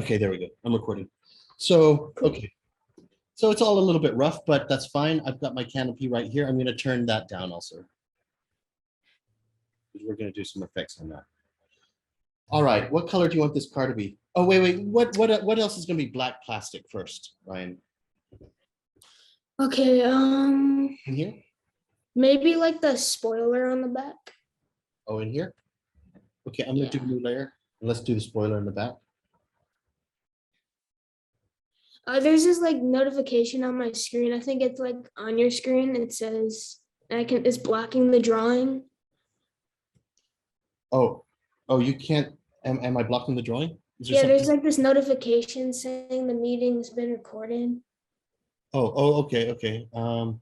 Okay, there we go. I'm recording. So, okay. So it's all a little bit rough, but that's fine. I've got my canopy right here. I'm going to turn that down also. We're going to do some effects on that. All right. What color do you want this car to be? Oh, wait. What else is going to be black plastic first, Ryan? Okay, In here? maybe like the spoiler on the back. Oh, in here? Okay, I'm going to do a new layer. And let's do the spoiler in the back. There's this like notification on my screen. I think it's like on your screen. It says it's blocking the drawing. Oh, you can't. Am I blocking the drawing? Yeah, there's like this notification saying the meeting's been recorded. Okay. Oh.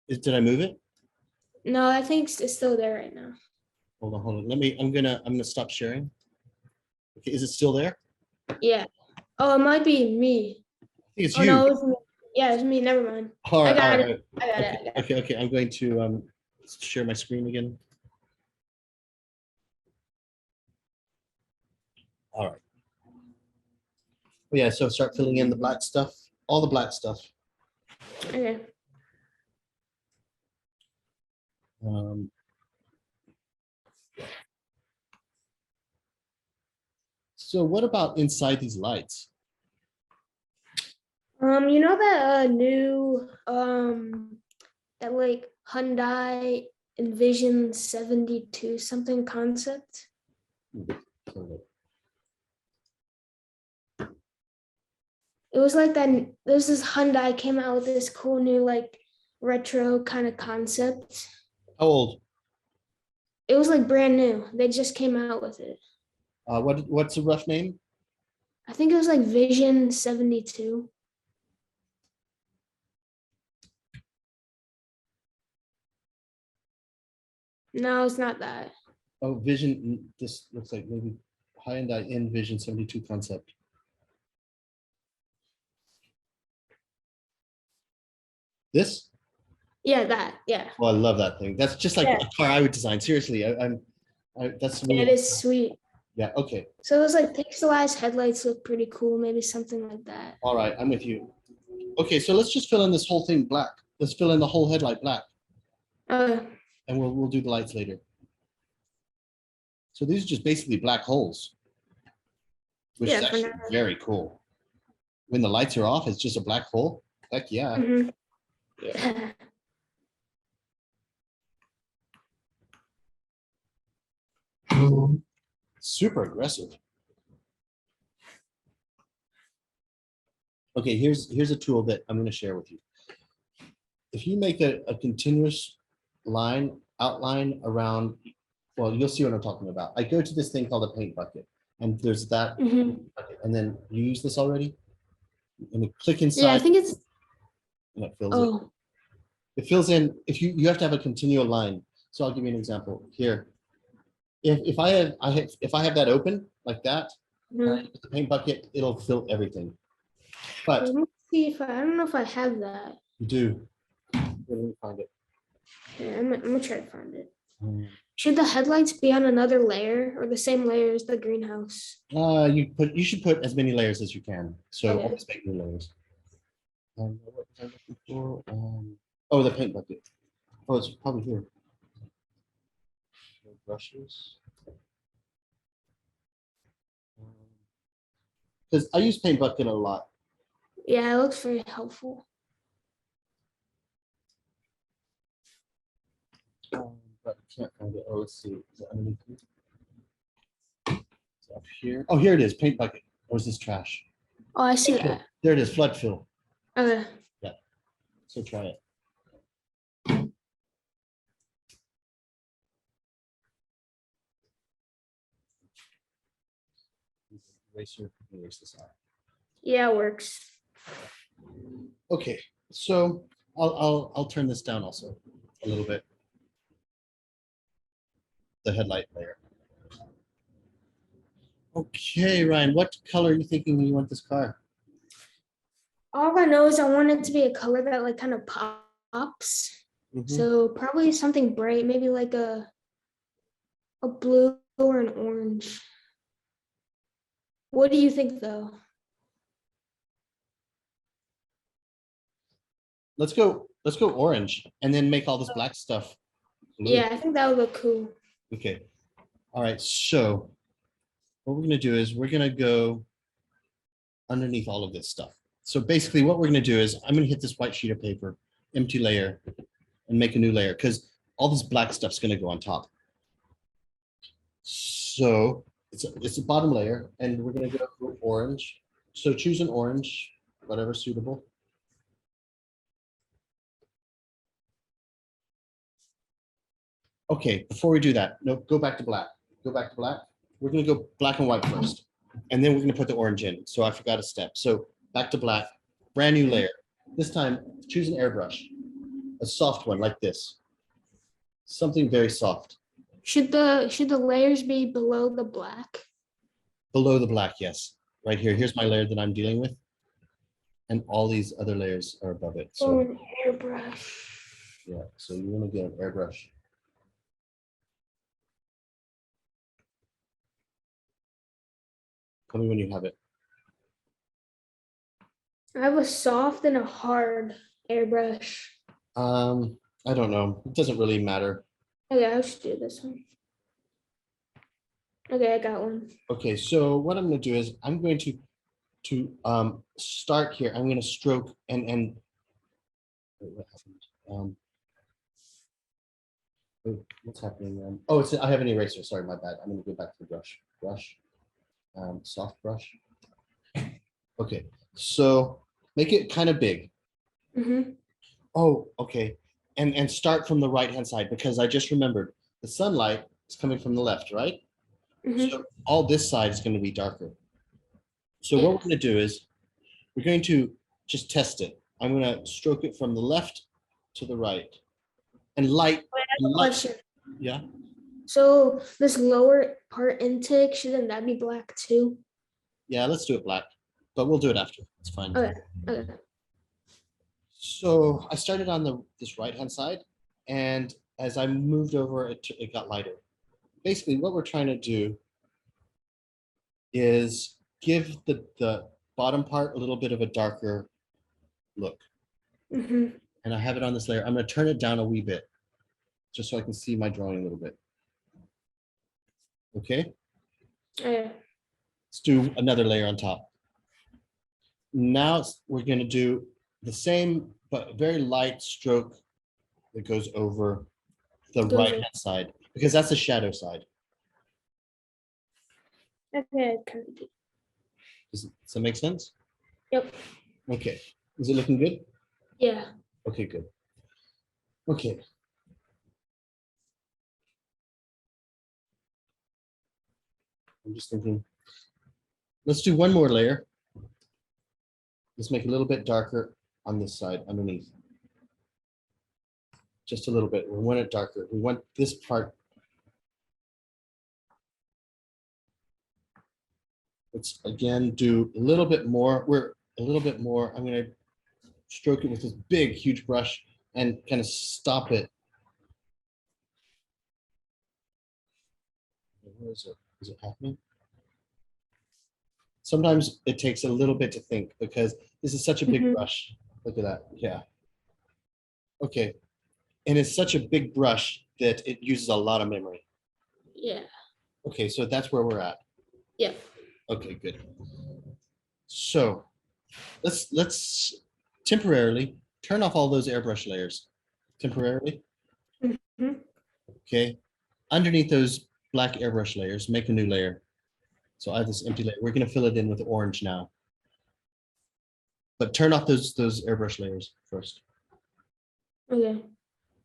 Did I move it? No, I think it's still there right now. Hold on. I'm gonna stop sharing. Okay, is it still there? Yeah. Oh, it might be me. I think it's Oh you. no, it's me. Yeah, it's me. Never mind. All right, I got all right. it. I got it. Okay. I'm going to share my screen again. All right. Yeah, so start filling in the black stuff, all the black stuff. Okay. So what about inside these lights? You know that new that like Hyundai Envision 72 something concept? It was like that. There's this Hyundai came out with this cool new like retro kind of concept. How old? It was like brand new. They just came out with it. What's the rough name? I think it was like Vision 72. No, it's not that. Oh, Vision. This looks like maybe Hyundai Envision 72 concept. This? Yeah, that. Yeah. Oh, I love that thing. That's just like a car I would design. Seriously, that's really. It is sweet. Yeah. Okay. So it was like pixelized headlights look pretty cool. Maybe something like that. All right, I'm with you. Okay, so let's just fill in this whole thing black. Let's fill in the whole headlight black, and we'll do the lights later. So these are just basically black holes, which is actually very cool. When the lights are off, it's just a black hole. Heck yeah. Mm-hmm. Yeah. Super aggressive. Okay, here's a tool that I'm going to share with you. If you make a continuous outline around, well, you'll see what I'm talking about. I go to this thing called a paint bucket, and there's that, bucket, and then you use this already, and you click inside. Yeah, I think it's. And it fills in. It fills in. If you have to have a continual line. So I'll give you an example here. If I have that open like that, the paint bucket, it'll fill everything. But let me see if I don't know if I have that. You do. Let me find it. Yeah, I'm gonna try to find it. Should the headlights be on another layer or the same layer as the greenhouse? You should put as many layers as you can. So always make new layers. What was I looking for? Oh, the paint bucket. Oh, it's probably here. Brushes. Because I use paint bucket a lot. Yeah, it looks very helpful. But I can't find it. Oh, let's see. Is it underneath here? It's up here. Oh, here it is. Paint bucket. Or is this trash? Oh, I see that. There it is. Flood fill. Okay. Yeah. So try it. Erase this out. Yeah, it works. Okay, so I'll turn this down also a little bit. The headlight layer. Okay, Ryan, what color are you thinking you want this car? All I know is I want it to be a color that like kind of pops. So probably something bright, maybe like a blue or an orange. What do you think though? Let's go orange and then make all this black stuff blue. Yeah, I think that would look cool. Okay. All right. So what we're going to do is we're going to go underneath all of this stuff. So basically what we're going to do is I'm going to hit this white sheet of paper, empty layer, and make a new layer because all this black stuff's going to go on top. So it's a bottom layer and we're going to go for orange. So choose an orange, whatever suitable. Okay, before we do that, no, go back to black. Go back to black. We're going to go black and white first, and then we're going to put the orange in. So I forgot a step. So back to black, brand new layer. This time, choose an airbrush, a soft one like this. Something very soft. Should the layers be below the black? Below the black, yes. Right here. Here's my layer that I'm dealing with, and all these other layers are above it. So Or an airbrush? yeah. So you want to get an airbrush. Tell me when you have it. I have a soft and a hard airbrush. I don't know. It doesn't really matter. Okay, I should do this one. Okay, I got one. Okay, so what I'm going to do is I'm going to start here. I'm going to stroke and wait, what happened? Wait, what's happening? Oh, I have an eraser. Sorry, my bad. I'm going to go back to the brush. Soft brush. Okay, so make it kind of big. Mm-hmm. Oh, okay. And start from the right-hand side because I just remembered the sunlight is coming from the left, right? Mm-hmm. So all this side is going to be darker. So what we're going to do is we're going to just test it. I'm going to stroke it from the left to the right. And light. Question. Yeah. So this lower part intake, shouldn't that be black too? Yeah, let's do it black, but we'll do it after. It's fine. Okay. Okay. So I started on this right-hand side, and as I moved over, it got lighter. Basically, what we're trying to do is give the bottom part a little bit of a darker look. Mm-hmm. And I have it on this layer. I'm going to turn it down a wee bit, just so I can see my drawing a little bit. Okay. Yeah. Let's do another layer on top. Now we're going to do the same, but very light stroke that goes over the right-hand side, because that's the shadow side. Okay. Does that make sense? Yep. Okay. Is it looking good? Yeah. Okay, good. Okay. I'm just thinking, let's do one more layer. Let's make it a little bit darker on this side underneath. Just a little bit. We want it darker. We want this part. Let's again do a little bit more. We're a little bit more. I'm going to stroke it with this big, huge brush and kind of stop it. Where is it? Is it happening? Sometimes it takes a little bit to think because this is such a big brush. Look at that. Yeah. Okay. And it's such a big brush that it uses a lot of memory. Yeah. Okay, so that's where we're at. Yeah. Okay, good. So let's temporarily turn off all those airbrush layers. Temporarily. Mm-hmm. Okay. Underneath those black airbrush layers, make a new layer. So I have this empty layer. We're going to fill it in with orange now. But turn off those airbrush layers first. Okay.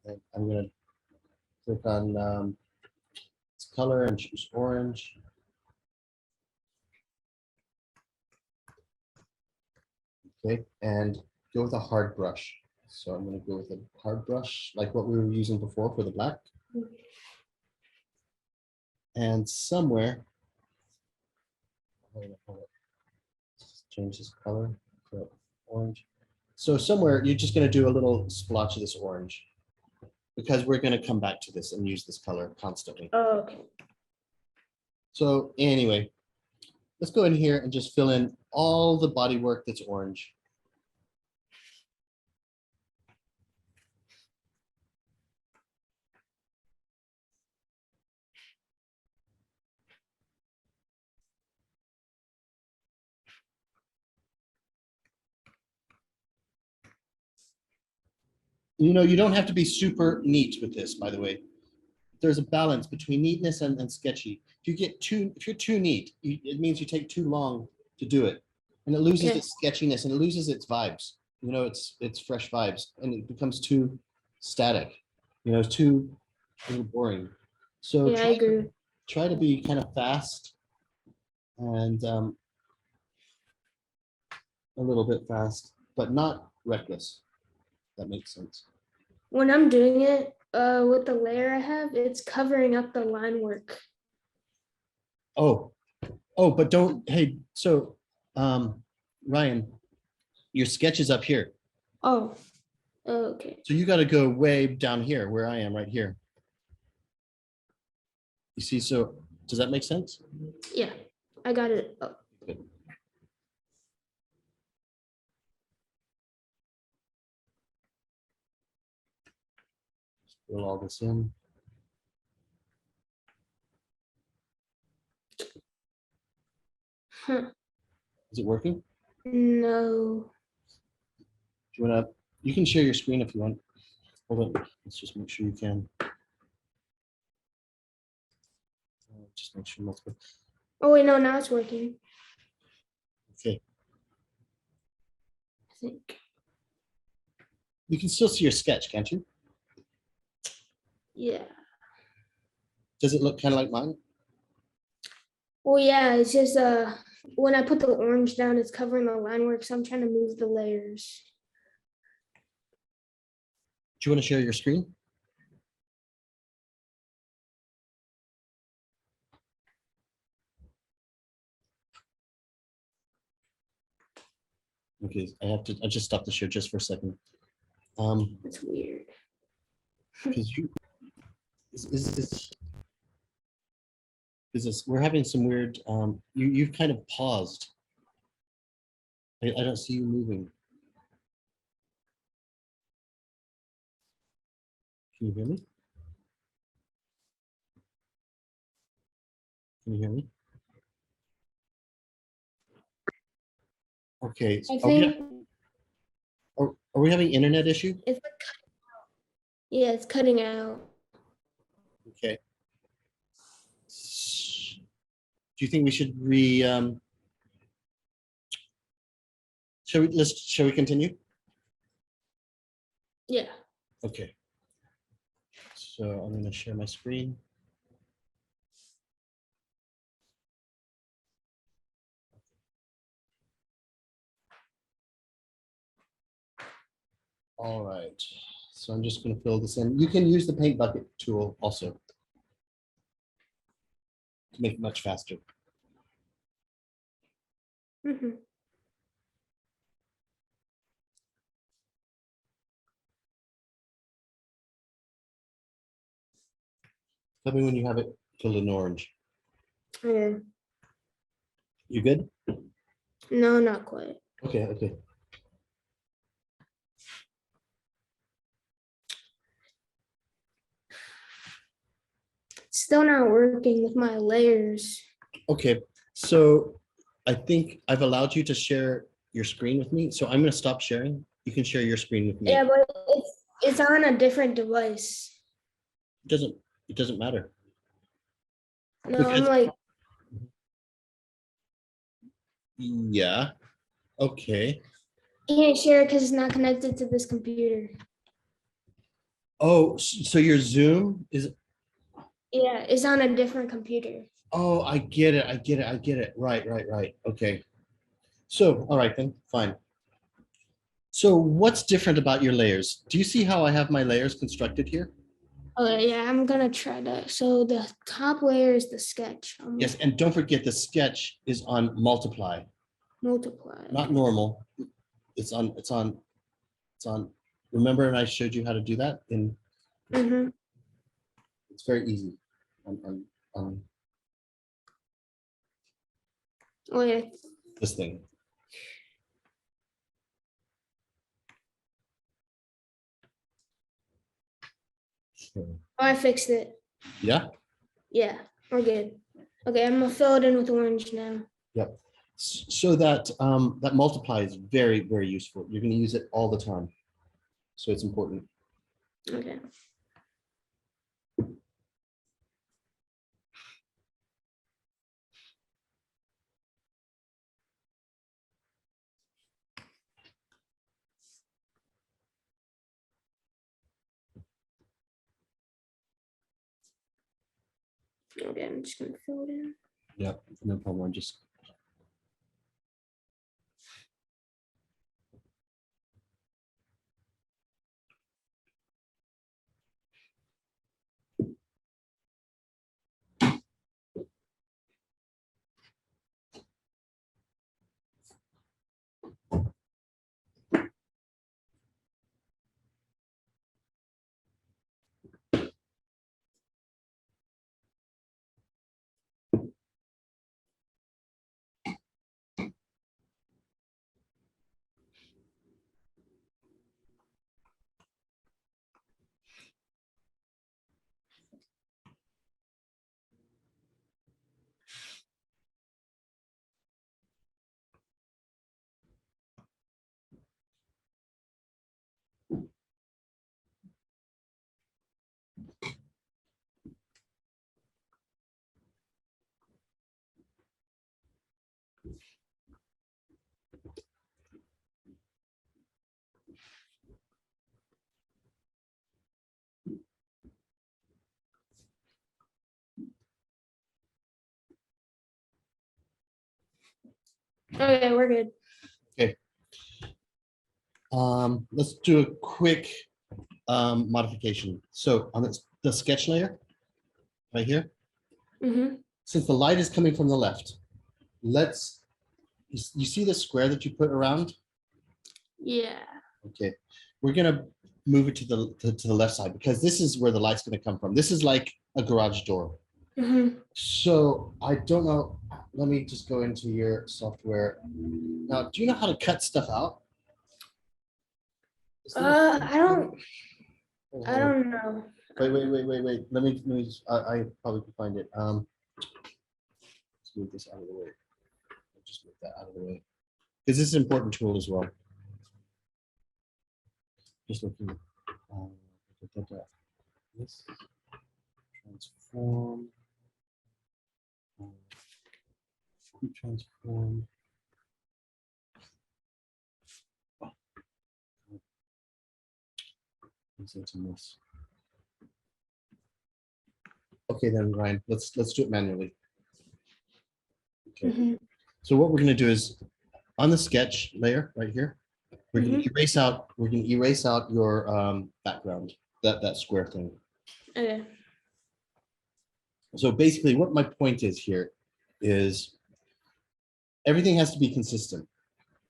And I'm going to click on color and choose orange. Okay, and go with a hard brush. So I'm going to go with a hard brush, like what we were using before for the black. And somewhere, change this color to orange. So somewhere you're just going to do a little splotch of this orange because we're going to come back to this and use this color constantly. Oh, okay. So anyway, let's go in here and just fill in all the body work that's orange. You know, you don't have to be super neat with this, by the way. There's a balance between neatness and sketchy. If you're too neat, it means you take too long to do it, and it loses its sketchiness and it loses its vibes. You know, it's fresh vibes, and it becomes too static. You know, it's too a little boring. So Yeah, I agree. Try to be kind of fast and a little bit fast, but not reckless. That makes sense. When I'm doing it with the layer I have, it's covering up the line work. Oh, but don't, hey, so Ryan, your sketch is up here. Oh, okay. So you got to go way down here where I am right here. You see, so does that make sense? Yeah, I got it. Oh. Good. Fill all this in. Huh. Is it working? No. Do you want to, you can share your screen if you want. Hold on, let's just make sure you can. Just make sure multiple. Oh wait, no, now it's working. Okay. I think. You can still see your sketch, can't you? Yeah. Does it look kind of like mine? Well, yeah, it's just when I put the orange down, it's covering the line work, so I'm trying to move the layers. Do you want to share your screen? Okay, I just stopped the share just for a second. That's weird. Because we're having some weird, you've kind of paused. I don't see you moving. Can you hear me? Can you hear me? Okay. I think Are we having internet issue? it's like yeah, it's cutting out. Okay. Do you think we should shall we continue? Yeah. Okay. So I'm going to share my screen. All right. So I'm just going to fill this in. You can use the paint bucket tool also to make it much faster. Mm-hmm. Tell me when you have it filled in orange. Yeah. You good? No, not quite. Okay, okay. It's still not working with my layers. Okay, so I think I've allowed you to share your screen with me. So I'm going to stop sharing. You can share your screen with me. Yeah, but it's on a different device. It doesn't matter. No, Because, I'm like, yeah. Okay. I can't share it because it's not connected to this computer. Oh, so your Zoom is, Yeah, it's on a different computer. oh, I get it. I get it. I get it. Right, right, right. Okay. So, all right then, fine. So what's different about your layers? Do you see how I have my layers constructed here? Okay, yeah, I'm gonna try that. So the top layer is the sketch. Yes, and don't forget the sketch is on multiply, Multiply. not normal. It's on, remember, and I showed you how to do that in, Mm-hmm. it's very easy. On Oh yeah. This thing. So, Oh, I fixed it. yeah. Yeah, we're good. Okay, I'm gonna fill it in with orange now. Yep. So that that multiply is very, very useful. You're going to use it all the time. So it's important. Okay. Okay, I'm just gonna fill it in. Yep, no problem. Just Okay, we're good. okay. Let's do a quick modification. So on the sketch layer right here, Mm-hmm. since the light is coming from the left, let's you see the square that you put around? Yeah. Okay, we're gonna move it to the left side because this is where the light's gonna come from. This is like a garage door. Mm-hmm. So I don't know. Let me just go into your software. Now, do you know how to cut stuff out? I don't Hold I on. don't know. Wait. Let me just, I probably can find it. Let's move this out of the way. I'll just move that out of the way. Because this is an important tool as well. Just looking. This transform. Transform. Okay, then Ryan, let's do it manually. Okay. Mm-hmm. So what we're going to do is on the sketch layer right here, we're going to erase out. We're going to erase out your background, that square thing. Okay. So basically, what my point is here is everything has to be consistent.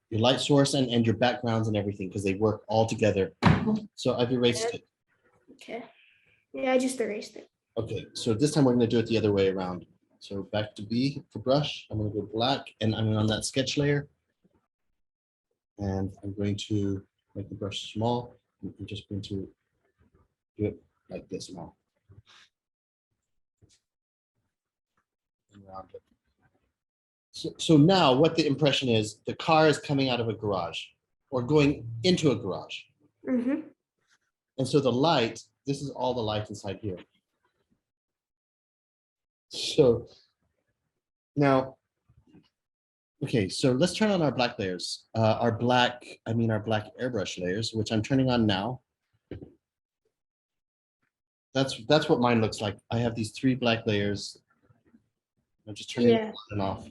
Your light source and your backgrounds and everything, because they work all together. So I've erased it. Okay. Yeah, I just erased it. Okay, so this time we're going to do it the other way around. So back to B for brush. I'm going to go black, and I'm on that sketch layer. And I'm going to make the brush small. I'm just going to do it like this now. And round it. So now what the impression is, the car is coming out of a garage or going into a garage. Mm-hmm. And so the light, this is all the light inside here. So now, okay, so let's turn on our black layers. Our black airbrush layers, which I'm turning on now. That's what mine looks like. I have these 3 black layers. I'm just turning them on and off.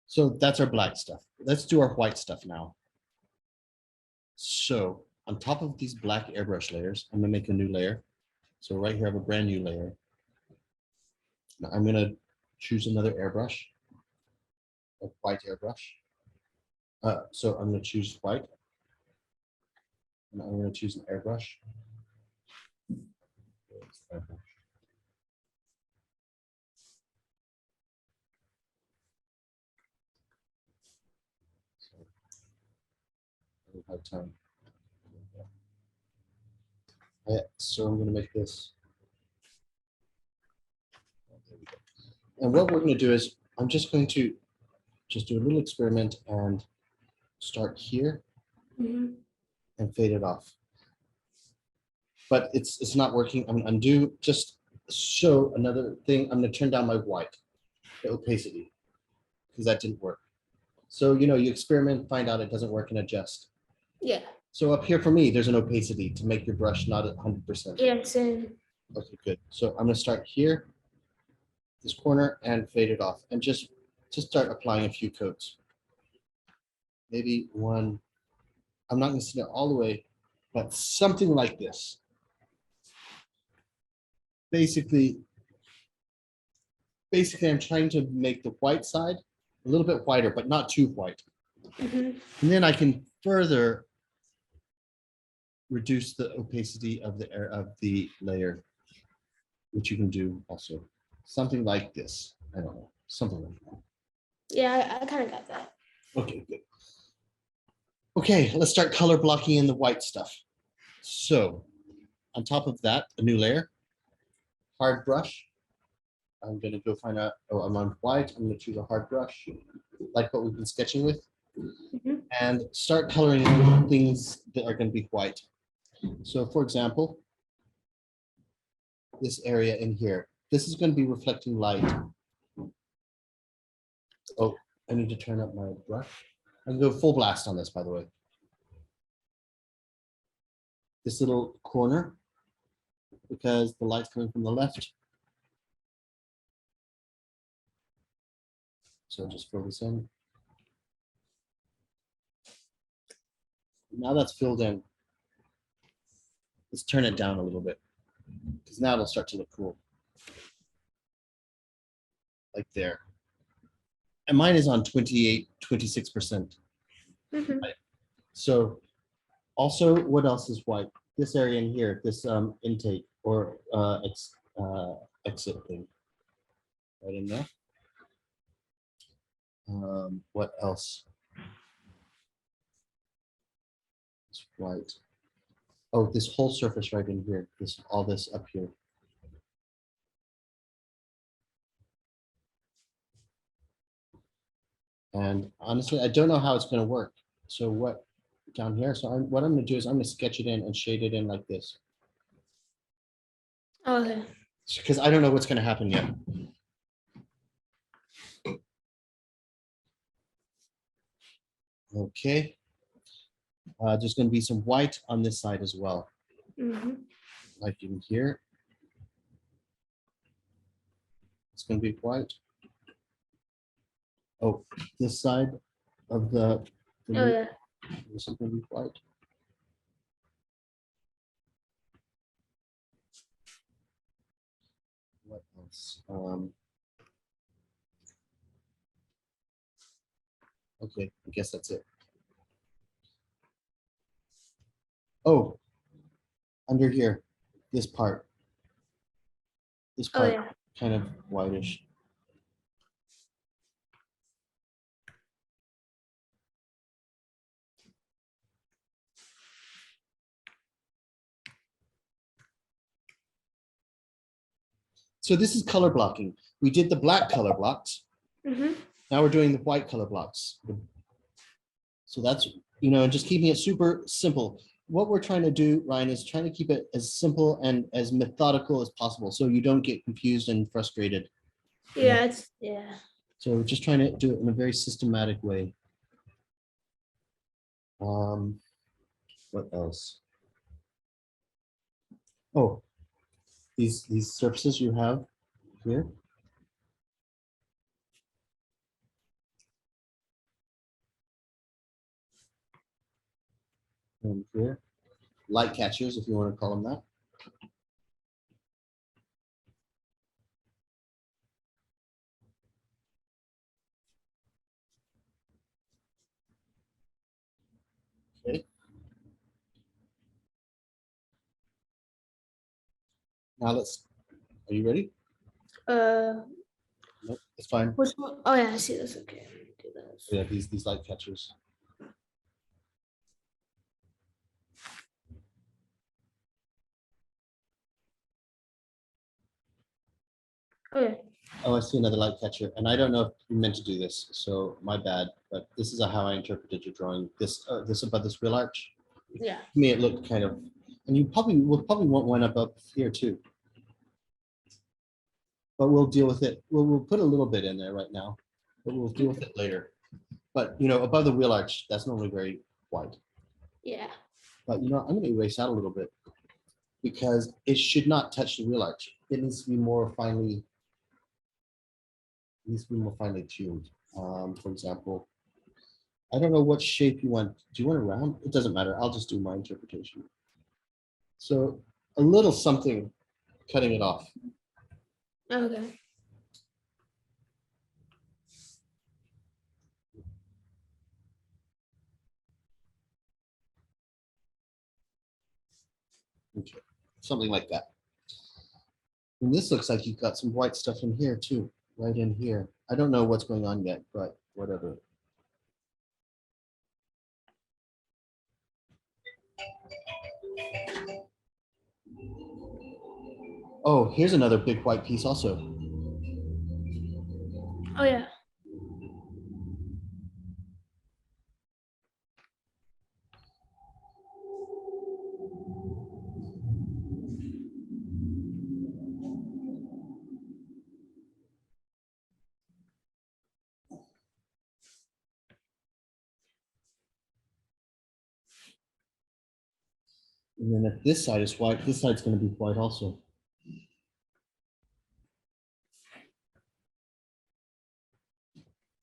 So that's our black stuff. Let's do our white stuff now. So on top of these black airbrush layers, I'm gonna make a new layer. So right here I have a brand new layer. Now I'm gonna choose another airbrush, a white airbrush. So I'm gonna choose white. And I'm gonna choose an airbrush. hard time. Yeah, so I'm gonna make this. There we go. And what we're gonna do is, I'm just going to just do a little experiment and start here Mhm. and fade it off. But it's not working. I'm gonna undo, just show another thing. I'm gonna turn down my white, the opacity, because that didn't work. So, you know, you experiment, find out it doesn't work and adjust. Yeah. So up here for me, there's an opacity to make your brush not at 100%. Yeah, same. Okay, good. So I'm gonna start here, this corner, and fade it off, and just start applying a few coats. Maybe one. I'm not gonna sit it all the way, but something like this. Basically, I'm trying to make the white side a little bit whiter, but not too white. Mhm. And then I can further reduce the opacity of the layer, which you can do also. Something like this. I don't know, something like that. Yeah, I kind of got that. Okay, good. Okay, let's start color blocking in the white stuff. So on top of that, a new layer, hard brush. I'm gonna go find out, oh, I'm on white. I'm gonna choose a hard brush, like what we've been sketching with, Mhm. and start coloring in things that are gonna be white. So for example, this area in here, this is gonna be reflecting light. Oh, I need to turn up my brush. I can go full blast on this, by the way. This little corner, because the light's coming from the left. So just focus in. Now that's filled in. Let's turn it down a little bit, because now it'll start to look cool. Like there. And mine is on 28, 26%. Mhm. So also, what else is white? This area in here, this intake or exit thing. Right in there. What else? It's white. Oh, this whole surface right in here. All this up here. And honestly, I don't know how it's going to work. So what down here? So what I'm going to do is I'm going to sketch it in and shade it in like this, Okay. because I don't know what's going to happen yet. Okay. There's going to be some white on this side as well, Mhm. like in here. It's going to be white. Oh, this side of the Oh yeah. this is going to be white. What else? Okay, I guess that's it. Oh, under here, this part Oh yeah. kind of whitish. So this is color blocking. We did the black color blocks. Mhm. Now we're doing the white color blocks. So that's, just keeping it super simple. What we're trying to do, Ryan, is trying to keep it as simple and as methodical as possible, so you don't get confused and frustrated. Yeah, yeah. So we're just trying to do it in a very systematic way. What else? Oh, these surfaces you have here. And here, light catchers, if you want to call them that. Okay. Now are you ready? Nope, it's fine. Which one? Oh yeah, I see this. Okay. Do those. Yeah, these light catchers. Okay. Oh, I see another light catcher, and I don't know if you meant to do this, so my bad, but this is how I interpreted your drawing. This above this wheel arch. Yeah. To me, it looked kind of, and you will probably want one up here too. But we'll deal with it. We'll put a little bit in there right now, but we'll deal with it later. But above the wheel arch, that's normally very wide. Yeah. But I'm going to erase out a little bit because it should not touch the wheel arch. It needs to be more finely. Tuned. For example, I don't know what shape you want. Do you want a round? It doesn't matter. I'll just do my interpretation. So a little something cutting it off. Okay. Okay. Something like that. And this looks like you've got some white stuff in here too, right in here. I don't know what's going on yet, but whatever. Oh, here's another big white piece also. Oh yeah. And then if this side is white, this side's going to be white also.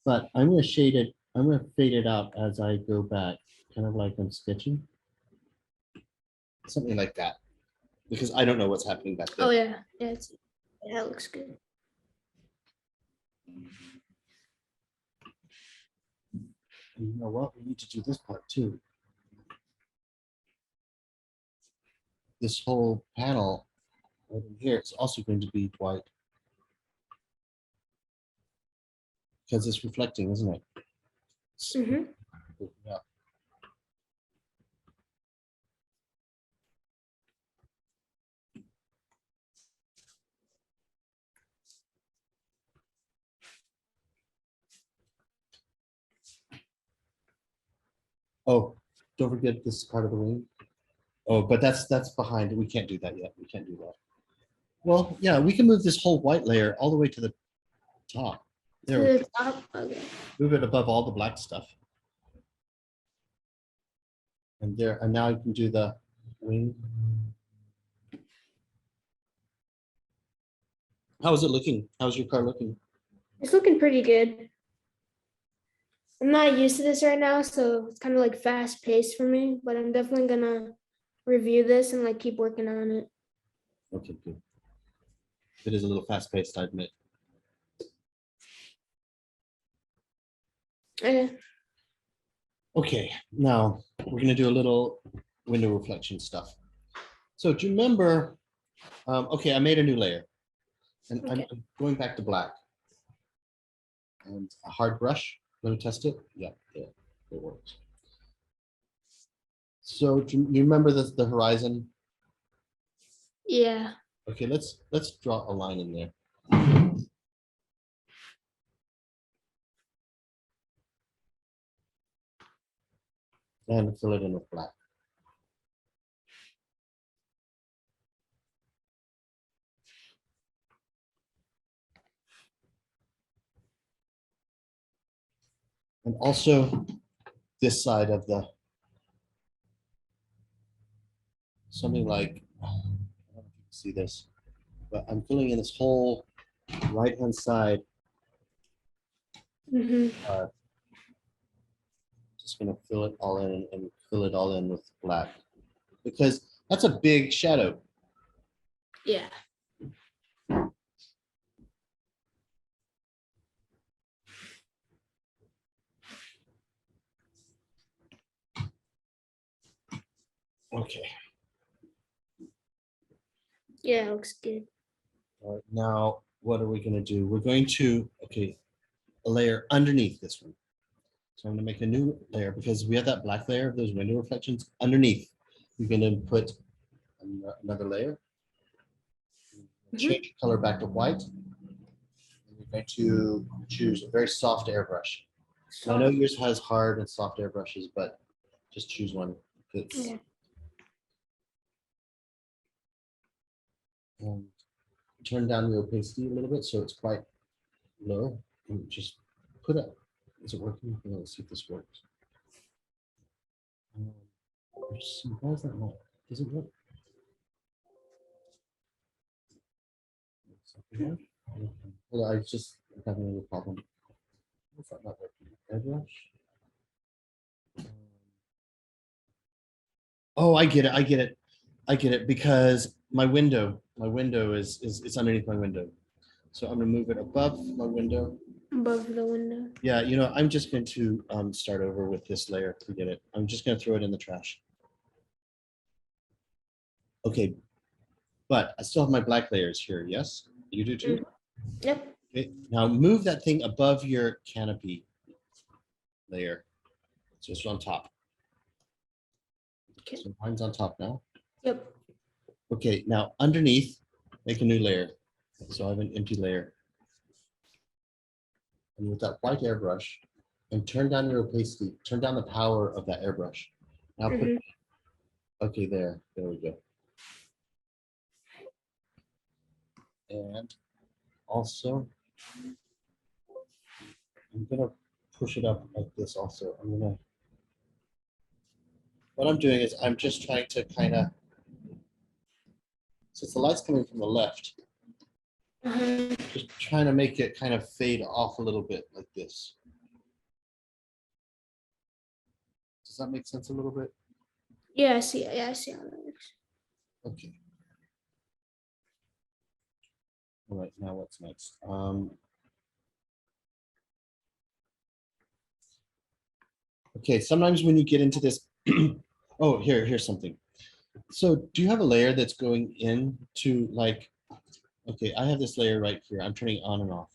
But I'm going to shade it. I'm going to fade it out as I go back, kind of like I'm sketching. Something like that, because I don't know what's happening back there. Oh yeah. Yeah. That looks good. And you know what? We need to do this part too. This whole panel over here is also going to be white because it's reflecting, isn't it? Mm-hmm. Yeah. Oh, don't forget this part of the wing. Oh, but that's behind. We can't do that yet. We can't do that. Well, yeah, we can move this whole white layer all the way to the top. There, To the top. Okay. move it above all the black stuff. And there, and now you can do the wing. How is it looking? How's your car looking? It's looking pretty good. I'm not used to this right now, so it's kind of like fast paced for me, but I'm definitely gonna review this and like keep working on it. Okay, good. It is a little fast paced, I admit. Okay. Okay, now we're gonna do a little window reflection stuff. So do you remember, okay, I made a new layer and Okay. I'm going back to black. And a hard brush, let me test it. Yeah, it works. So do you remember the horizon? Yeah. Okay, let's draw a line in there. And fill it in with black. And also this side of the, something like, I don't know if you can see this, but I'm filling in this whole right-hand side. Mm-hmm. Just gonna fill it all in and fill it all in with black because that's a big shadow. Yeah. Okay. Yeah, it looks good. All right, now what are we gonna do? We're going to, okay, a layer underneath this one. So I'm gonna make a new layer because we have that black layer of those window reflections underneath. We're gonna put another layer. Change the color back to white. going to choose a very soft airbrush. And I know yours has hard and soft airbrushes, but just choose one that's Yeah. turn down the opacity a little bit so it's quite low. And just put it. Is it working? Let's see if this works. Why is that not? Does it work? Well, I just having a problem. What's that not working? Airbrush. Oh, I get it. I get it. I get it because my window is it's underneath my window. So I'm gonna move it above my window. Above the window. Yeah, you know, I'm just going to start over with this layer. Forget it. I'm just gonna throw it in the trash. Okay, but I still have my black layers here. Yes, you do too. Yep. Okay, now move that thing above your canopy layer. So it's on top. Okay. So mine's on top now. Yep. Okay, now underneath, make a new layer. So I have an empty layer. And with that white airbrush, and turn down your opacity, turn down the power of that airbrush. Now put, okay, there we go. And also, I'm gonna push it up like this also. What I'm doing is I'm just trying to kind of, since the light's coming from the left, just trying to make it kind of fade off a little bit like this. Does that make sense a little bit? Yeah, I see. Yeah, I see how that works. Okay. All right, now what's next? Okay, sometimes when you get into this, oh, here's something. So do you have a layer that's going into like, okay, I have this layer right here. I'm turning on and off.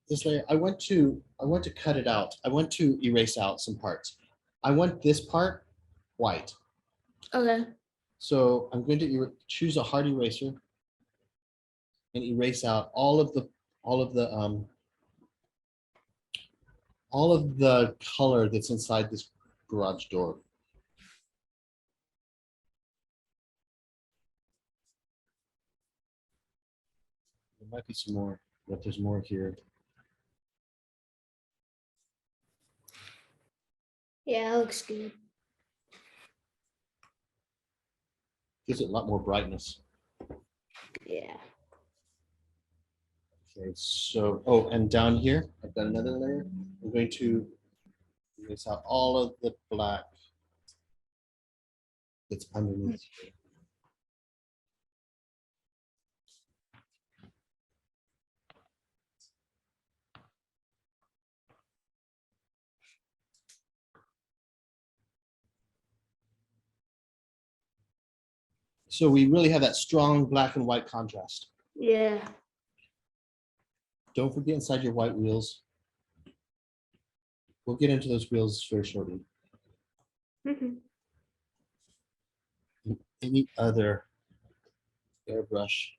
This layer, I want to cut it out. I want to erase out some parts. I want this part white. Okay. So I'm going to choose a hard eraser and erase out all of the color that's inside this garage door. There might be some more, but there's more here. Yeah, it looks good. Gives it a lot more brightness. Yeah. Okay, so, oh, and down here, I've got another layer. I'm going to erase out all of the black that's underneath here. So we really have that strong black and white contrast. Yeah. Don't forget inside your white wheels. We'll get into those wheels very shortly. Any other airbrush?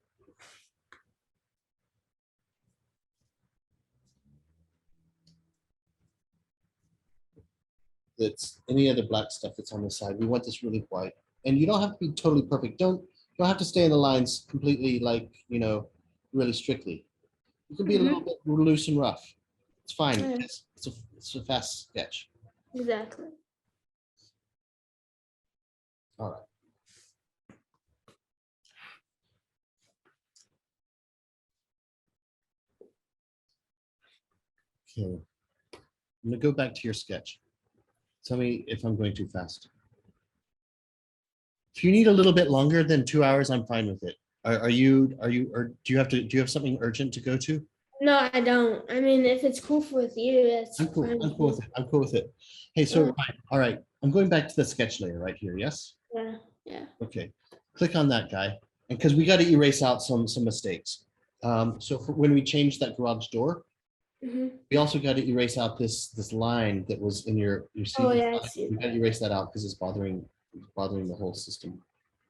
That's any other black stuff that's on the side. We want this really white. And you don't have to be totally perfect. Don't have to stay in the lines completely like, you know, really strictly. You can be a little bit loose and rough. It's fine. Yeah. It's a fast sketch. Exactly. All right. Okay. I'm gonna go back to your sketch. Tell me if I'm going too fast. If you need a little bit longer than 2 hours, I'm fine with it. Or do you have something urgent to go to? No, I don't. I mean, if it's cool with you, that's I'm cool. fine I'm cool with it. I'm cool with it. Hey, so all right. I'm going back to the sketch layer right here. Yes. Yeah. Yeah. Okay. Click on that guy, and because we got to erase out some mistakes. So when we change that garage door, we also got to erase out this line that was in your see. Oh yeah, I see We got to erase that out because it's bothering the whole system.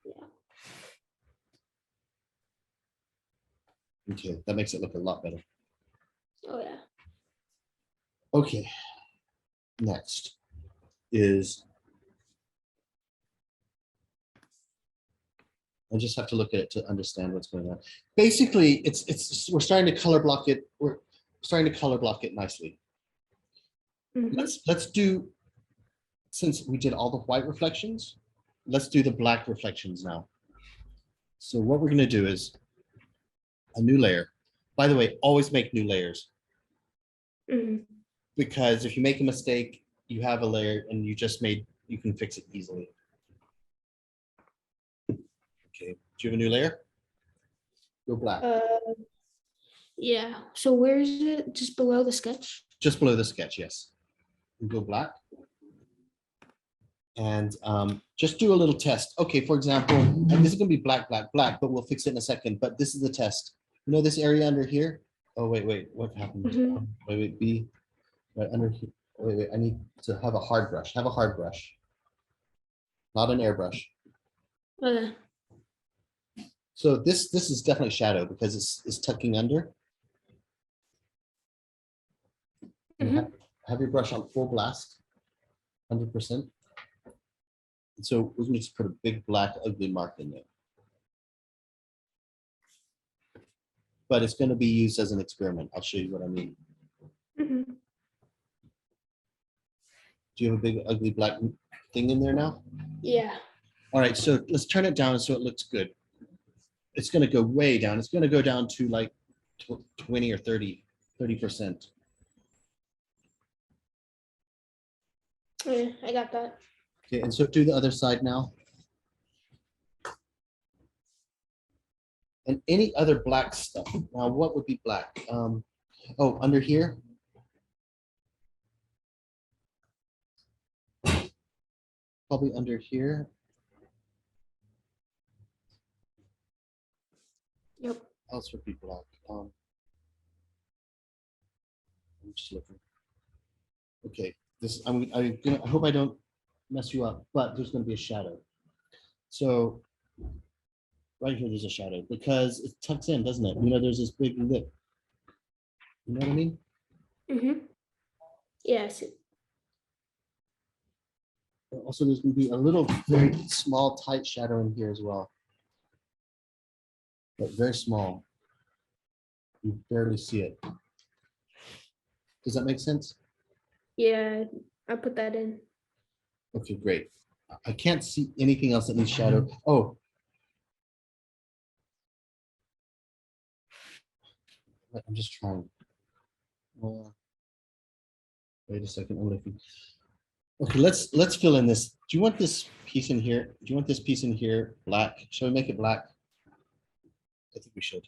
Yeah. Okay, that makes it look a lot better. Oh yeah. Okay, next is, I just have to look at it to understand what's going on. Basically, we're starting to color block it. We're starting to color block it nicely. Let's do, since we did all the white reflections, let's do the black reflections now. So what we're going to do is a new layer. By the way, always make new layers. Because if you make a mistake, you have a layer and you can fix it easily. Okay, do you have a new layer? Go black. Yeah. So where is it? Just below the sketch? Just below the sketch, yes. Go black. And just do a little test. Okay, for example, and this is gonna be black, black, black, but we'll fix it in a second. But this is the test. You know this area under here? Oh, wait, what happened? Wait, B, right under here. Wait, I need to have a hard brush. Have a hard brush, not an airbrush. Okay. So this is definitely shadow because it's tucking under. Have your brush on full blast, 100%. And so we're going to just put a big black ugly mark in there. But it's going to be used as an experiment. I'll show you what I mean. Do you have a big ugly black thing in there now? Yeah. All right, so let's turn it down so it looks good. It's going to go way down. It's going to go down to like 20 or 30%. Yeah, I got that. Okay, and so do the other side now. And any other black stuff. Now, what would be black? Oh, under here. Probably under here. Yep. Else would be black. I'm just looking. Okay, this I hope I don't mess you up, but there's going to be a shadow. So right here, there's a shadow because it tucks in, doesn't it? You know, there's this big lip. You know what I mean? Yes. Also, there's going to be a little very small, tight shadow in here as well, but very small. You barely see it. Does that make sense? Yeah, I put that in. Okay, great. I can't see anything else that needs shadow. Oh. I'm just trying. Wait a second. I'm looking. Okay, let's fill in this. Do you want this piece in here? Do you want this piece in here black? Shall we make it black? I think we should.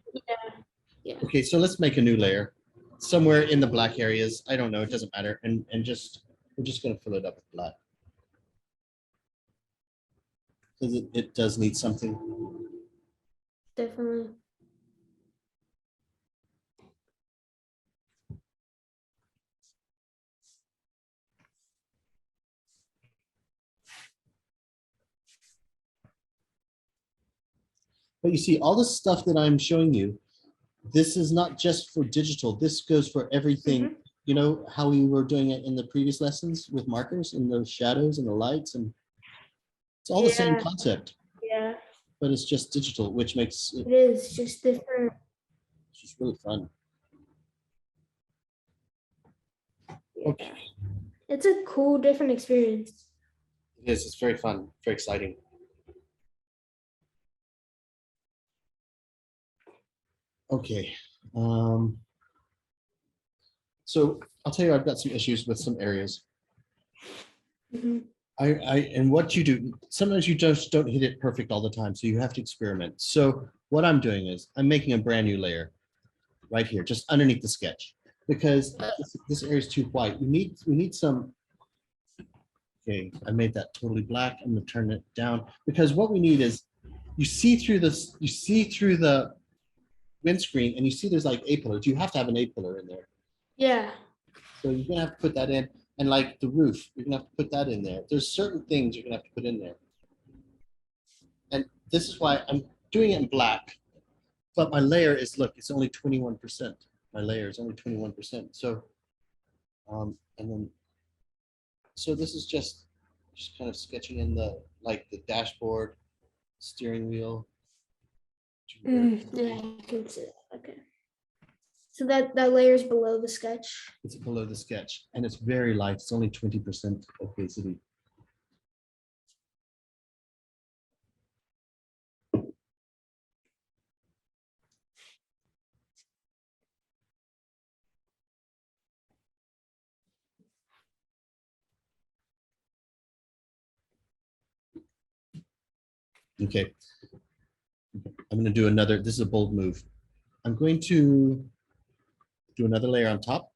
Yeah. Okay, so let's make a new layer somewhere in the black areas. I don't know. It doesn't matter. And just we're just going to fill it up with black because it does need something. Definitely. But you see, all the stuff that I'm showing you, this is not just for digital. This goes for everything. You know how we were doing it in the previous lessons with markers and those shadows and the lights, and it's all the same concept. Yeah. But it's just digital, which makes it is just different. It's just really fun. Yeah. Okay. It's a cool, different experience. It is. It's very fun, very exciting. Okay. So I'll tell you, I've got some issues with some areas. And what you do, sometimes you just don't hit it perfect all the time, so you have to experiment. So what I'm doing is I'm making a brand new layer right here, just underneath the sketch, because this area is too white. We need some. Okay, I made that totally black. I'm gonna turn it down because what we need is you see through this, you see through the windscreen, and you see there's like A-pillars. You have to have an A-pillar in there. Yeah. So you're gonna have to put that in. And like the roof, you're gonna have to put that in there. There's certain things you're gonna have to put in there. And this is why I'm doing it in black. but my layer is, look, it's only 21%. My layer is only 21%. So, and then, so this is just kind of sketching in the, like the dashboard, steering wheel. Yeah, I can see that. Okay. So that layer is below the sketch. It's below the sketch, and it's very light. It's only 20% opacity. Okay, I'm going to do another. This is a bold move. I'm going to do another layer on top,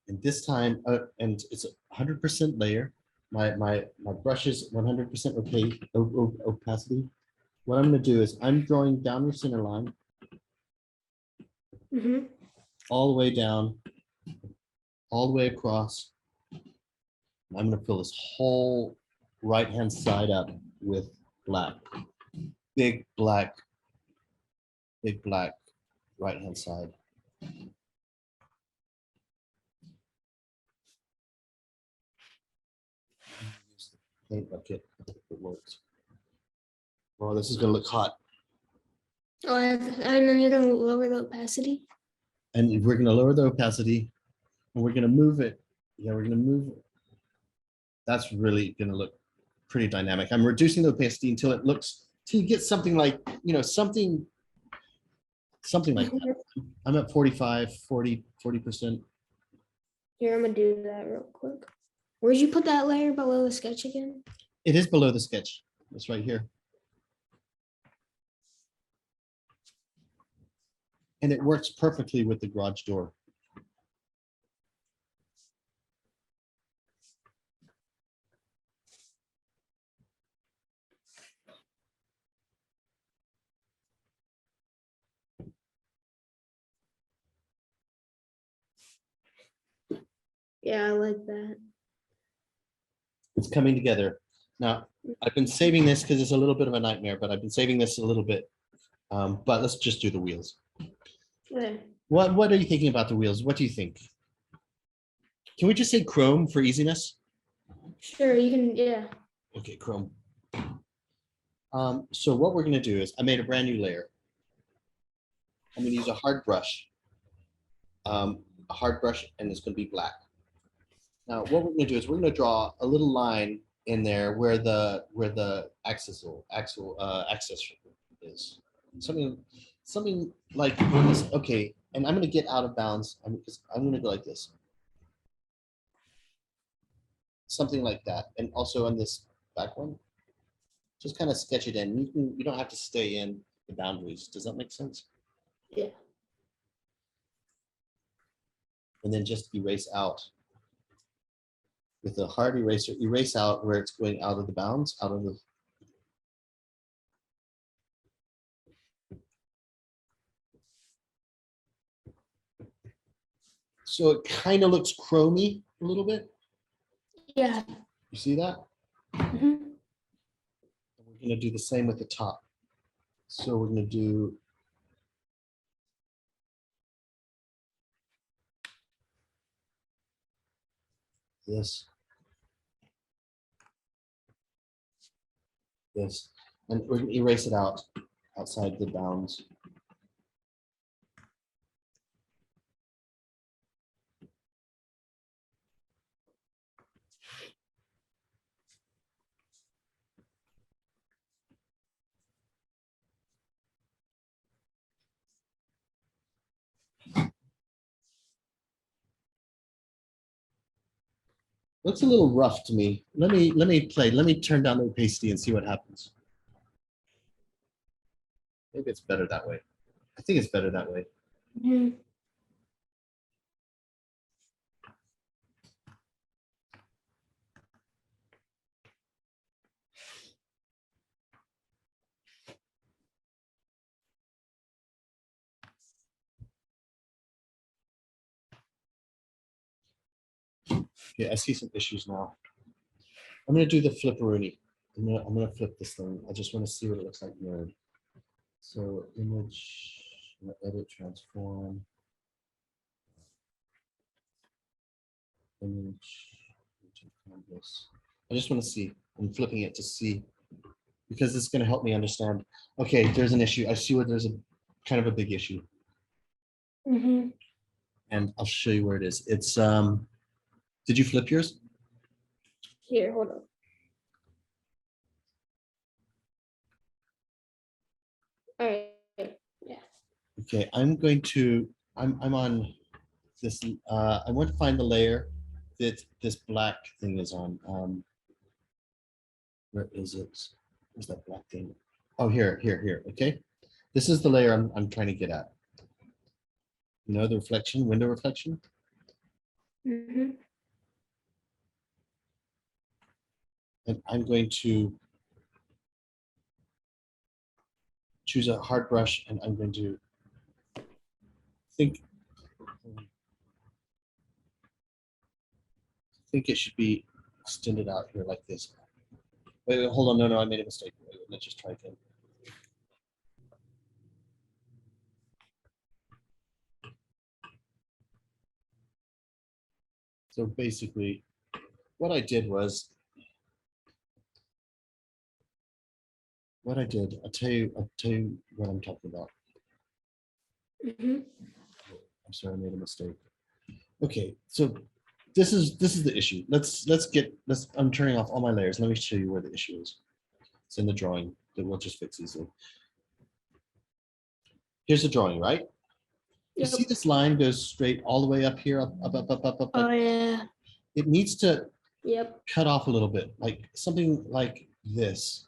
and this time, and it's a 100% layer. My brush is 100% opacity. What I'm going to do is I'm drawing down your center line, all the way down, all the way across. I'm going to fill this whole right-hand side up with black, big black right-hand side. Paint bucket, if it works. Oh, this is going to look hot. Oh, and then you're going to lower the opacity. And we're going to lower the opacity, and we're going to move it. Yeah, we're going to move it. That's really going to look pretty dynamic. I'm reducing the opacity until it looks, till you get something like, you know, something like that. I'm at 40%. Here, I'm going to do that real quick. Where'd you put that layer below the sketch again? It is below the sketch. It's right here. And it works perfectly with the garage door. Yeah, I like that. It's coming together. Now, I've been saving this because it's a little bit of a nightmare, but I've been saving this a little bit. But let's just do the wheels. Okay. What are you thinking about the wheels? What do you think? Can we just say chrome for easiness? Sure, you can, yeah. Okay, chrome. So what we're going to do is I made a brand new layer. I'm going to use a hard brush. And it's going to be black. Now, what we're going to do is we're going to draw a little line in there where the axis is. Something like this. Okay, and I'm going to get out of bounds. I'm going to go like this. Something like that, and also on this back one, just kind of sketch it in. You don't have to stay in the boundaries. Does that make sense? Yeah. And then just erase out with a hard eraser. Erase out where it's going out of the bounds, out of the. So it kind of looks chromy a little bit. Yeah. You see that? Mm-hmm. We're going to do the same with the top. So we're going to do this, and we're going to erase it out outside the bounds. Looks a little rough to me. Let me turn down the opacity and see what happens. Maybe it's better that way. I think it's better that way. Mm-hmm. Okay, I see some issues now. I'm gonna do the flipperoonie. I'm gonna flip this thing. I just want to see what it looks like mirrored. So image. Edit, transform. Image. Canvas. I just want to see. I'm flipping it to see because it's going to help me understand. Okay, there's an issue. I see where there's a kind of a big issue, Mhm. and I'll show you where it is. It's Did you flip yours? Here, hold on. All right. Yeah. Okay, I'm on this. I want to find the layer that this black thing is on. Where is it? Where's that black thing? Oh, here. Okay, this is the layer I'm trying to get at. You know, the reflection, window reflection. Mhm. And I'm going to choose a hard brush, and I'm going to think it should be extended out here like this. Wait, hold on. No, I made a mistake. Wait, let's just try again. So basically, what I did was, I'll tell you what I'm talking about. Mhm. I'm sorry, I made a mistake. Okay, so this is the issue. I'm turning off all my layers. Let me show you where the issue is. It's in the drawing that we'll just fix easily. Here's the drawing, right? You see Yep. this line goes straight all the way up here, up. Oh yeah. It needs to Yep. cut off a little bit, like something like this,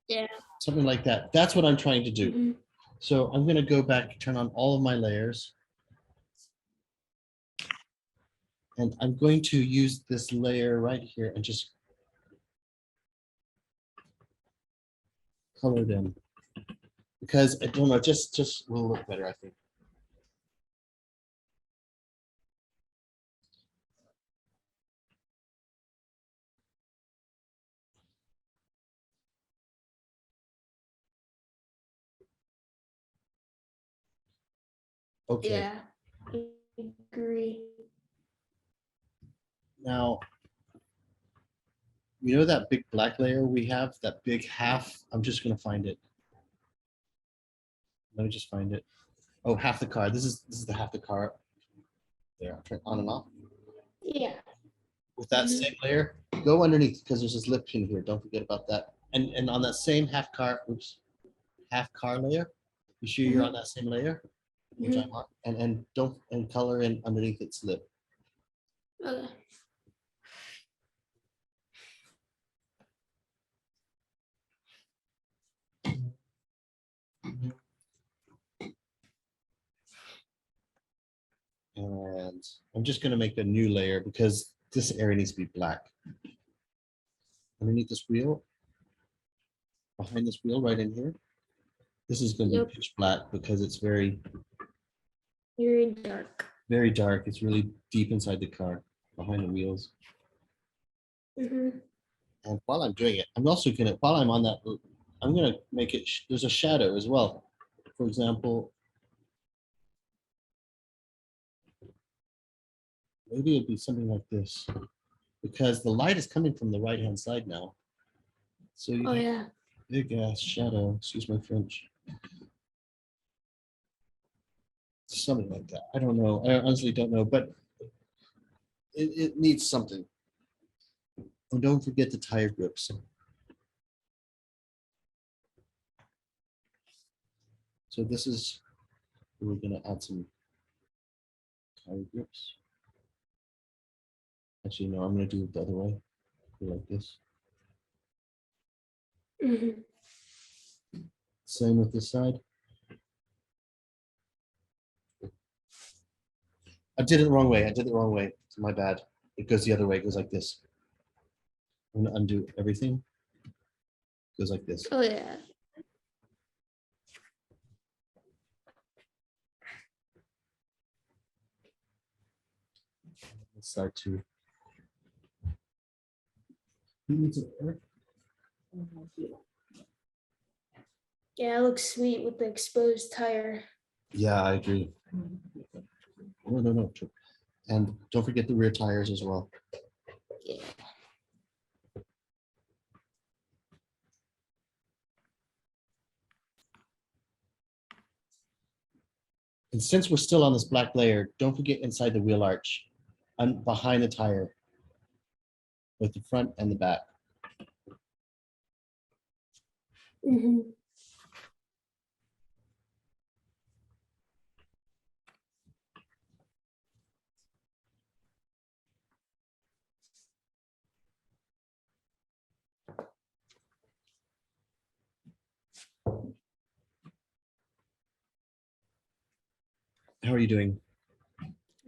Yeah. something like that. That's what I'm trying to do. Mhm. So I'm going to go back, turn on all of my layers. And I'm going to use this layer right here and just color them. Because I don't know, just will look better, I think. Okay. Yeah. I agree. Now, you know that big black layer we have, that big half? I'm just going to find it. Let me just find it. Oh, half the car. This is the half the car. There, I'll turn on and off. Yeah. With that Mhm. same layer, go underneath because there's this lip pin here. Don't forget about that. And on that same half car layer, you sure you're on that same layer? Which Mhm. I'm on. And don't color in underneath its lip. Okay. And I'm just going to make a new layer because this area needs to be black. Underneath this wheel, behind this wheel right in here, this is going to be Yep. pitch black because it's very, Very dark. very dark. It's really deep inside the car, behind the wheels. Mhm. And while I'm doing it, I'm also going to, while I'm on that, I'm going to make it, there's a shadow as well. For example, maybe it'd be something like this because the light is coming from the right-hand side now. So you Oh have yeah. a big ass shadow, excuse my French. Something like that. I don't know. I honestly don't know, but it needs something. And don't forget the tire grips. So this is, we're gonna add some tire grips. Actually, no, I'm gonna do it the other way. Go like this. Mhm. Same with this side. I did it the wrong way. It's my bad. It goes the other way. It goes like this. I'm gonna undo everything. It goes like this. Oh yeah. This side too. Who needs it, Eric? Yeah, it looks sweet with the exposed tire. Yeah, I agree. No. And don't forget the rear tires as well. Yeah. And since we're still on this black layer, don't forget inside the wheel arch and behind the tire with the front and the back. Mhm. How are you doing?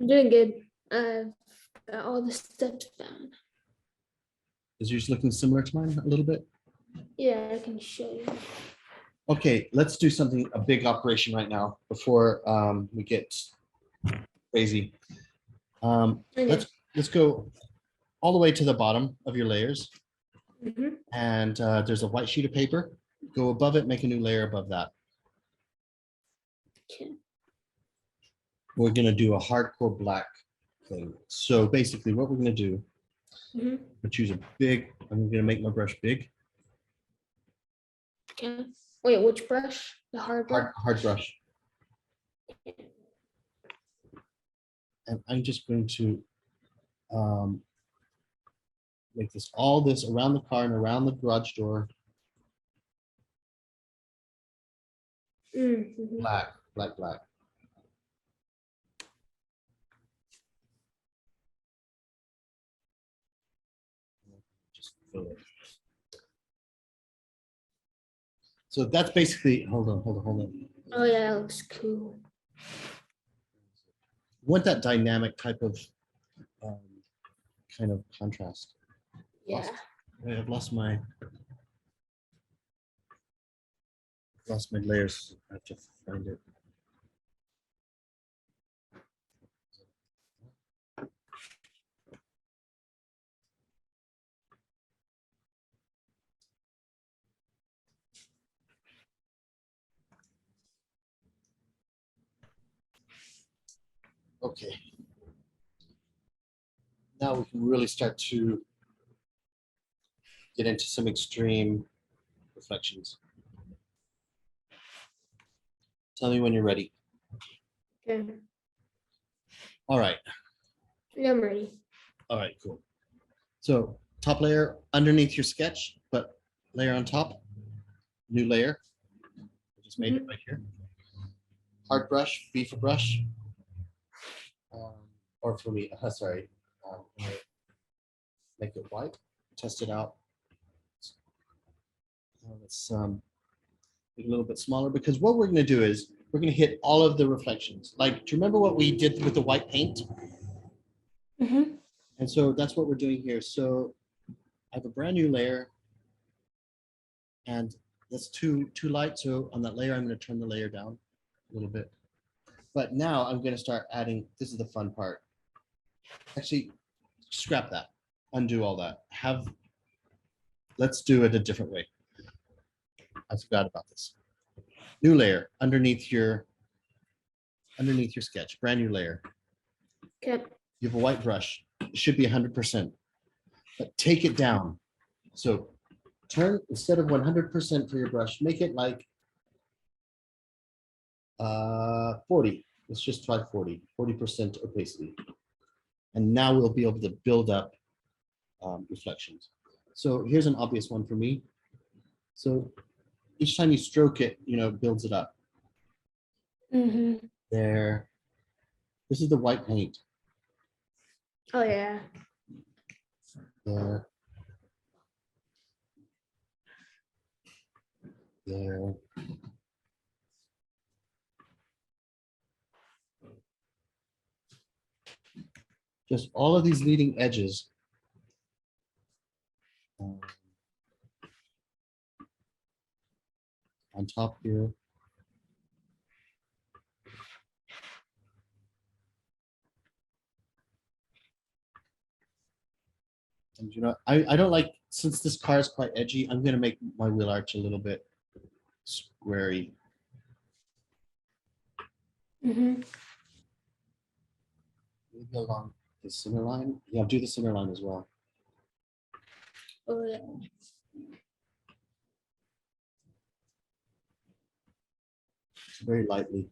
I'm doing good. I've got all the steps down. Is yours looking similar to mine a little bit? Yeah, I can show you. Okay, let's do something, a big operation right now before we get crazy. Okay. Let's go all the way to the bottom of your layers. Mhm. And there's a white sheet of paper. Go above it, make a new layer above that. Okay. We're gonna do a hardcore black thing. So basically what we're gonna do, Mhm. we'll choose a big, I'm gonna make my brush big, Okay. Wait, which brush? The hard brush? hard brush. And I'm just going to make all this around the car and around the garage door, Mhm. black. Just fill it. So that's basically, hold on. Oh yeah, that looks cool. Want that dynamic type of um, kind of contrast. Yeah. I've lost my layers. I have to find it. Okay. Now we can really start to get into some extreme reflections. Tell me when you're ready. Okay. All right. Yeah, I'm ready. All right, cool. So top layer underneath your sketch, but layer on top, new layer. I just made it right here. Hard brush, B for brush. Or for me, sorry. Make it white, test it out. Let's make it a little bit smaller because what we're gonna do is we're gonna hit all of the reflections. Like, do you remember what we did with the white paint? Mhm. And so that's what we're doing here. So I have a brand new layer and that's too light. So on that layer, I'm going to turn the layer down a little bit. But now I'm going to start adding, this is the fun part. Actually, scrap that, undo all that. Let's do it a different way. I forgot about this. New layer underneath your sketch, brand new layer. Okay. You have a white brush. It should be 100%, but take it down. So turn, instead of 100% for your brush, make it like 40. Let's just try 40% opacity. And now we'll be able to build up reflections. So here's an obvious one for me. So each time you stroke it, it builds it up. Mhm. There. This is the white paint. Oh yeah. There. There. Just all of these leading edges. On top here. And I don't like, since this car is quite edgy, I'm gonna make my wheel arch a little bit squarey. Mhm. Maybe along the center line. Yeah, do the center line as well. Oh, yeah. Very lightly.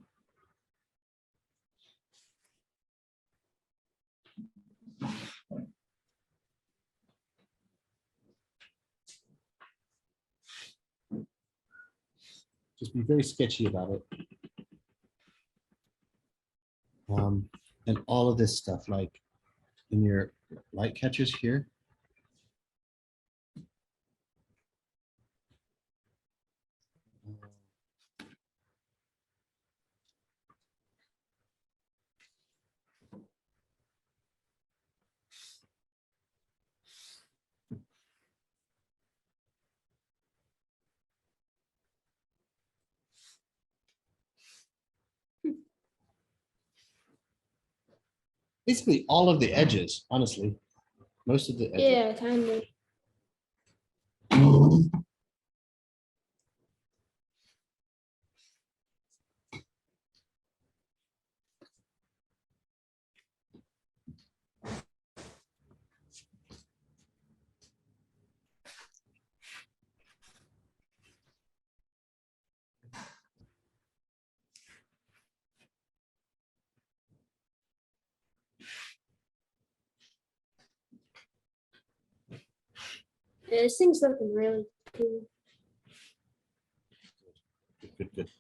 Just be very sketchy about it. And all of this stuff, like in your light catchers here. Basically all of the edges, honestly. Most of the edges. Yeah, kind of. Yeah, this thing's looking really cool. Good, good.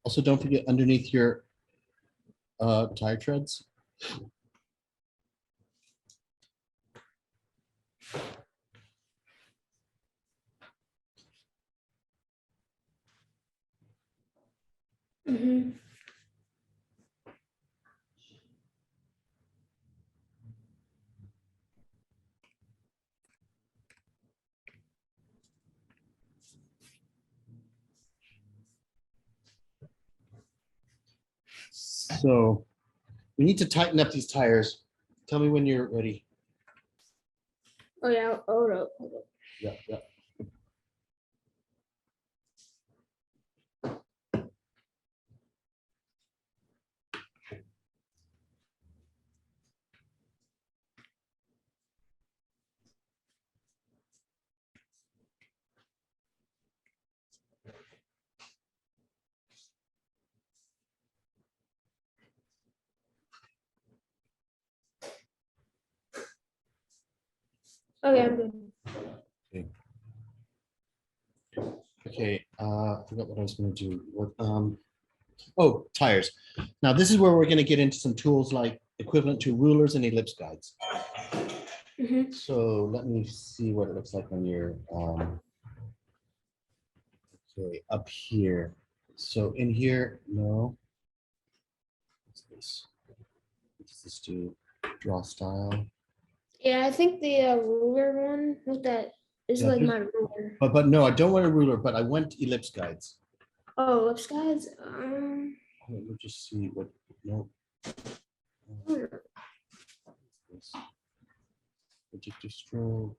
Also, don't forget underneath your tire treads. Mhm. So we need to tighten up these tires. Tell me when you're ready. Oh yeah. Oh no. Yeah, yeah. Okay, I'm good. Okay. Okay, I forgot what I was gonna do. What, oh, tires. Now, this is where we're gonna get into some tools like equivalent to rulers and ellipse guides. Mhm. So let me see what it looks like on your, okay, up here. So in here, no. What's this? What does this do? Draw style. Yeah, I think the ruler one with that is Yeah, like there's- my ruler. But no, I don't want a ruler, but I want ellipse guides. Oh, lips guys. Let me just see what, no. This. Predictive stroke.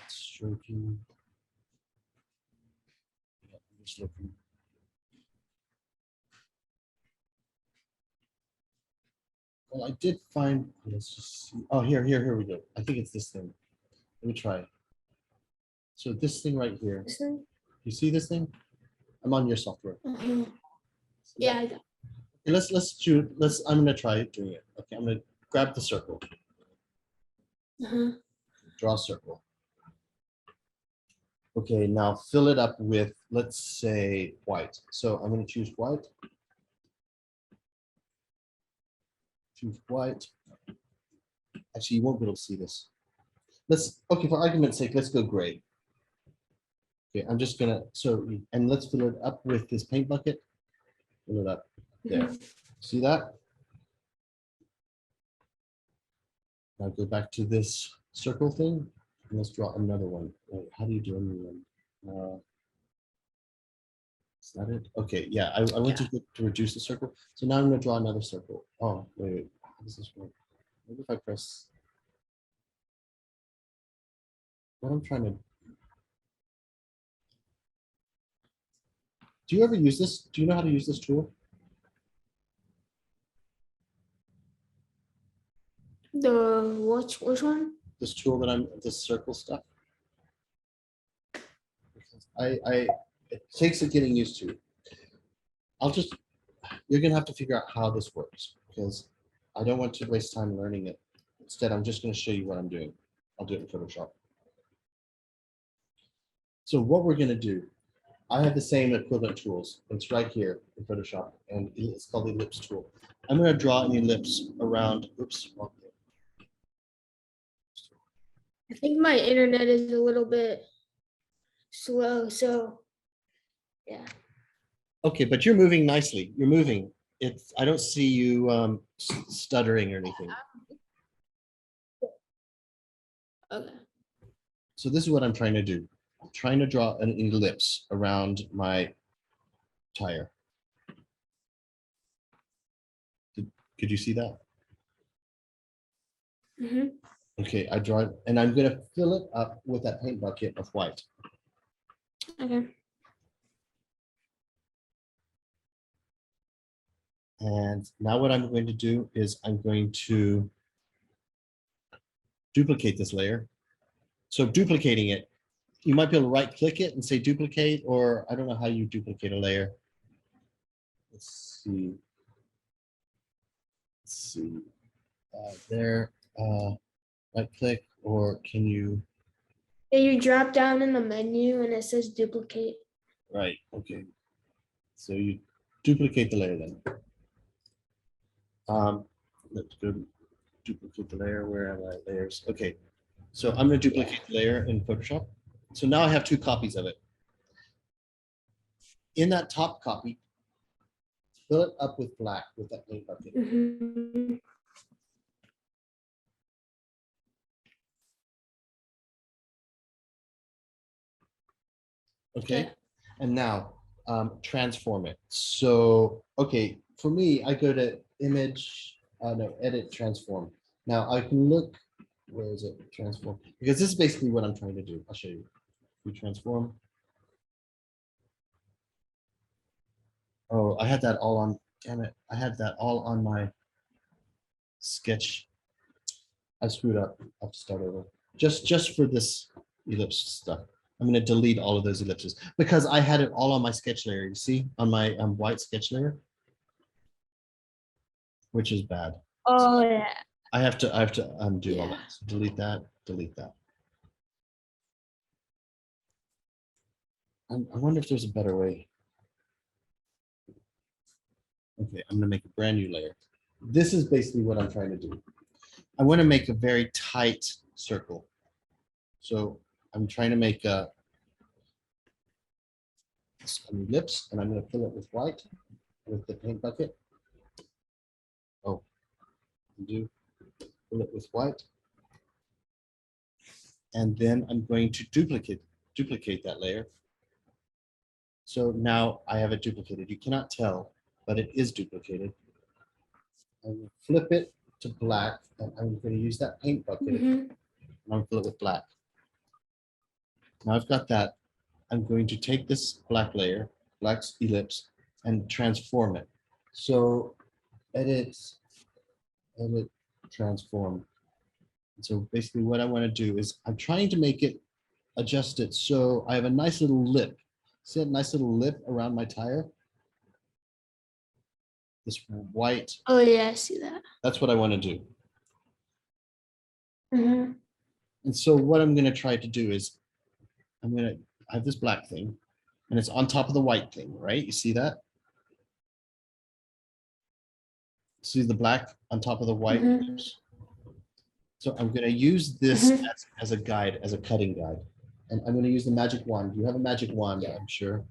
Stroking. Yeah, I'm just looking. Well, I did find, let's just see. Oh, here we go. I think it's this thing. Let me try. So this thing right here, This one? you see this thing? I'm on your software. Uh-huh. Yeah, I got. Okay, I'm gonna try doing it. Okay, I'm gonna grab the circle, Uh-huh. draw a circle. Okay, now fill it up with, let's say, white. So I'm gonna choose white. choose white. Actually, you won't be able to see this. Okay, for argument's sake, let's go gray. Okay, I'm just gonna, and let's fill it up with this paint bucket. Fill it up there. See that? Now go back to this circle thing, and let's draw another one. Wait, how do you do another one? Is that it? Okay, yeah, I went to reduce the circle. So now I'm gonna draw another circle. Oh, wait, how does this work? Maybe if I press, what I'm trying to, do you ever use this? Do you know how to use this tool? Which one? This tool that this circle stuff. It takes it getting used to. You're gonna have to figure out how this works because I don't want to waste time learning it. Instead, I'm just gonna show you what I'm doing. I'll do it in Photoshop. So what we're gonna do, I have the same equivalent tools. It's right here in Photoshop, and it's called the ellipse tool. I'm gonna draw an ellipse around, oops. I think my internet is a little bit slow, so yeah. Okay, but you're moving nicely. You're moving. I don't see you stuttering or anything. Okay. So this is what I'm trying to do. I'm trying to draw an ellipse around my tire. Could you see that? Mm-hmm. Okay, I draw it, and I'm gonna fill it up with that paint bucket of white. Okay. And now what I'm going to do is I'm going to duplicate this layer. So duplicating it, you might be able to right click it and say duplicate, or I don't know how you duplicate a layer. Let's see. There, right click, or can you? Yeah, you drop down in the menu and it says duplicate. Right, okay. So you duplicate the layer then. Let's go duplicate the layer. Where are my layers? Okay, so I'm going to duplicate the layer in Photoshop. So now I have two copies of it. In that top copy, fill it up with black with that paint bucket. Mm-hmm. Okay, and now transform it. So, okay, for me, I go to image, no, edit, transform. Now I can look, where is it, transform? Because this is basically what I'm trying to do. I'll show you. We transform. Oh, I had that all on, damn it. I had that all on my sketch. I screwed up. I have to start over. Just for this ellipse stuff. I'm going to delete all of those ellipses because I had it all on my sketch layer. You see, on my white sketch layer, which is bad. Oh yeah. I have to undo all that. So delete that. Delete that. I wonder if there's a better way. Okay, I'm going to make a brand new layer. This is basically what I'm trying to do. I want to make a very tight circle. So I'm trying to make an ellipse, and I'm going to fill it with white with the paint bucket. Oh, do fill it with white. And then I'm going to duplicate that layer. So now I have it duplicated. You cannot tell, but it is duplicated. I'm going to flip it to black, and I'm going to use that paint bucket. And I'm going to fill it with black. Now I've got that. I'm going to take this black layer, black ellipse, and transform it. So edit, transform. And so basically what I want to do is I'm trying to make it adjust it so I have a nice little lip. See that nice little lip around my tire? This white. Oh yeah, I see that. That's what I want to do. Mm-hmm. And so what I'm going to try to do is I have this black thing and it's on top of the white thing, right? You see that? See the black on top of the white? Mhm. So I'm going to use this as a guide, as a cutting guide. And I'm going to use the magic wand. You have a magic wand, Yeah. I'm sure.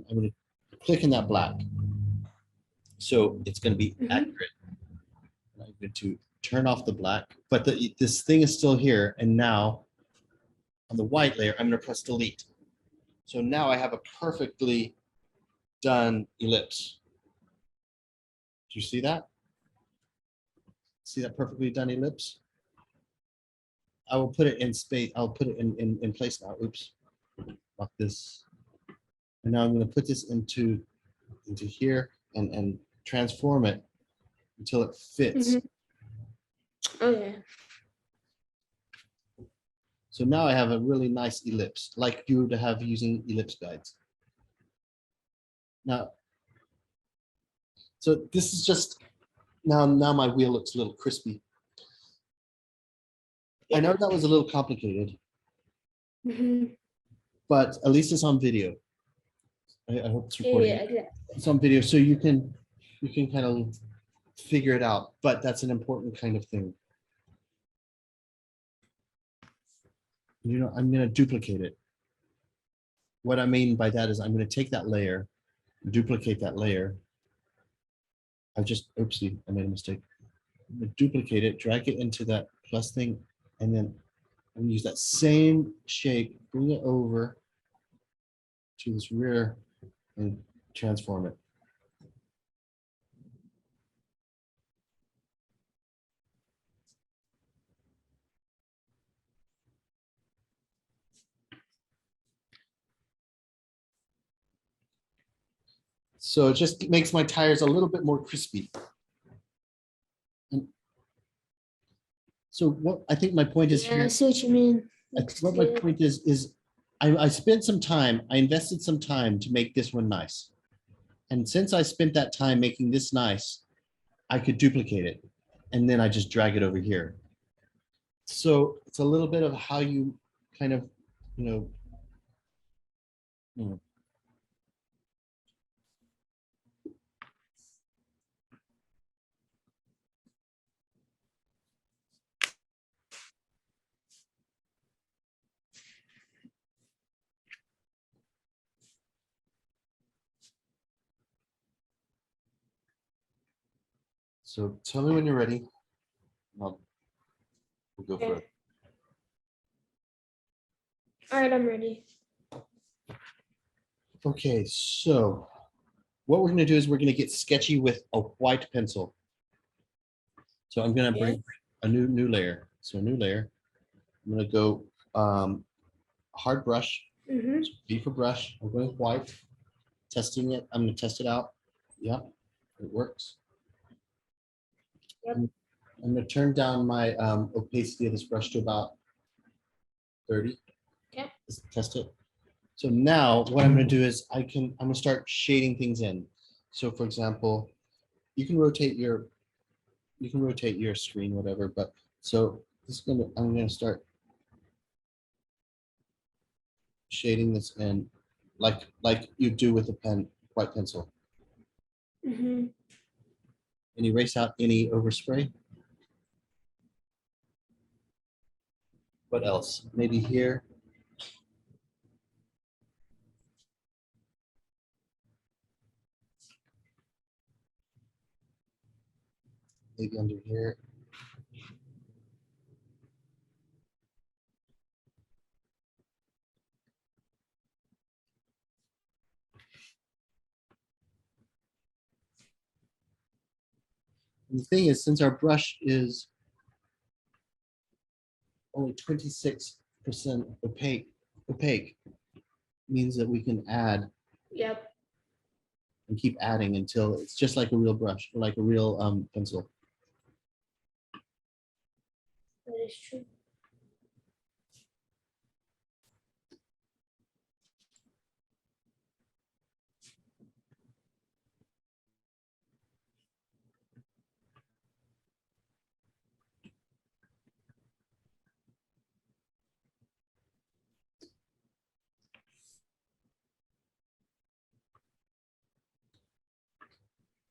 I'm going to click in that black. So it's going to be accurate. I'm going to turn off the black, but this thing is still here. And now on the white layer, I'm going to press delete. So now I have a perfectly done ellipse. Do you see that? See that perfectly done ellipse? I will put it in space. I'll put it in place now. Oops, like this. And now I'm going to put this into here and transform it until it fits. Okay. So now I have a really nice ellipse, like you would have using ellipse guides. Now, so this is just, now my wheel looks a little crispy. I know that was a little complicated, but at least it's on video. I hope it's recording. Yeah. It's on video, so you can kind of figure it out, but that's an important kind of thing. You know, I'm going to duplicate it. What I mean by that is I'm going to take that layer, duplicate that layer. Oopsie, I made a mistake. I'm going to duplicate it, drag it into that plus thing, and then I'm going to use that same shape, bring it over to this rear and transform it. So it just makes my tires a little bit more crispy. And so what I think my point is here. I see what you mean. What my point is I spent some time, I invested some time to make this one nice. And since I spent that time making this nice, I could duplicate it. And then I just drag it over here. So it's a little bit of how you kind of, you know. So tell me when you're ready. We'll go for it. All right, I'm ready. Okay, so what we're going to do is we're going to get sketchy with a white pencil. So I'm going to bring a new layer. So a new layer. I'm going to go hard brush. B for brush. I'm going white. Testing it. I'm going to test it out. Yep, it works. Yep. I'm going to turn down my opacity of this brush to about 30. Okay. Let's test it. So now what I'm going to do is I'm going to start shading things in. So for example, you can rotate your screen, whatever, but so this is I'm going to start shading this in like you do with a white pencil. And erase out any overspray. What else? Maybe here. Maybe under here. And the thing is, since our brush is only 26% opaque, means that we can add. Yep. And keep adding until it's just like a real brush, like a real pencil. That is true.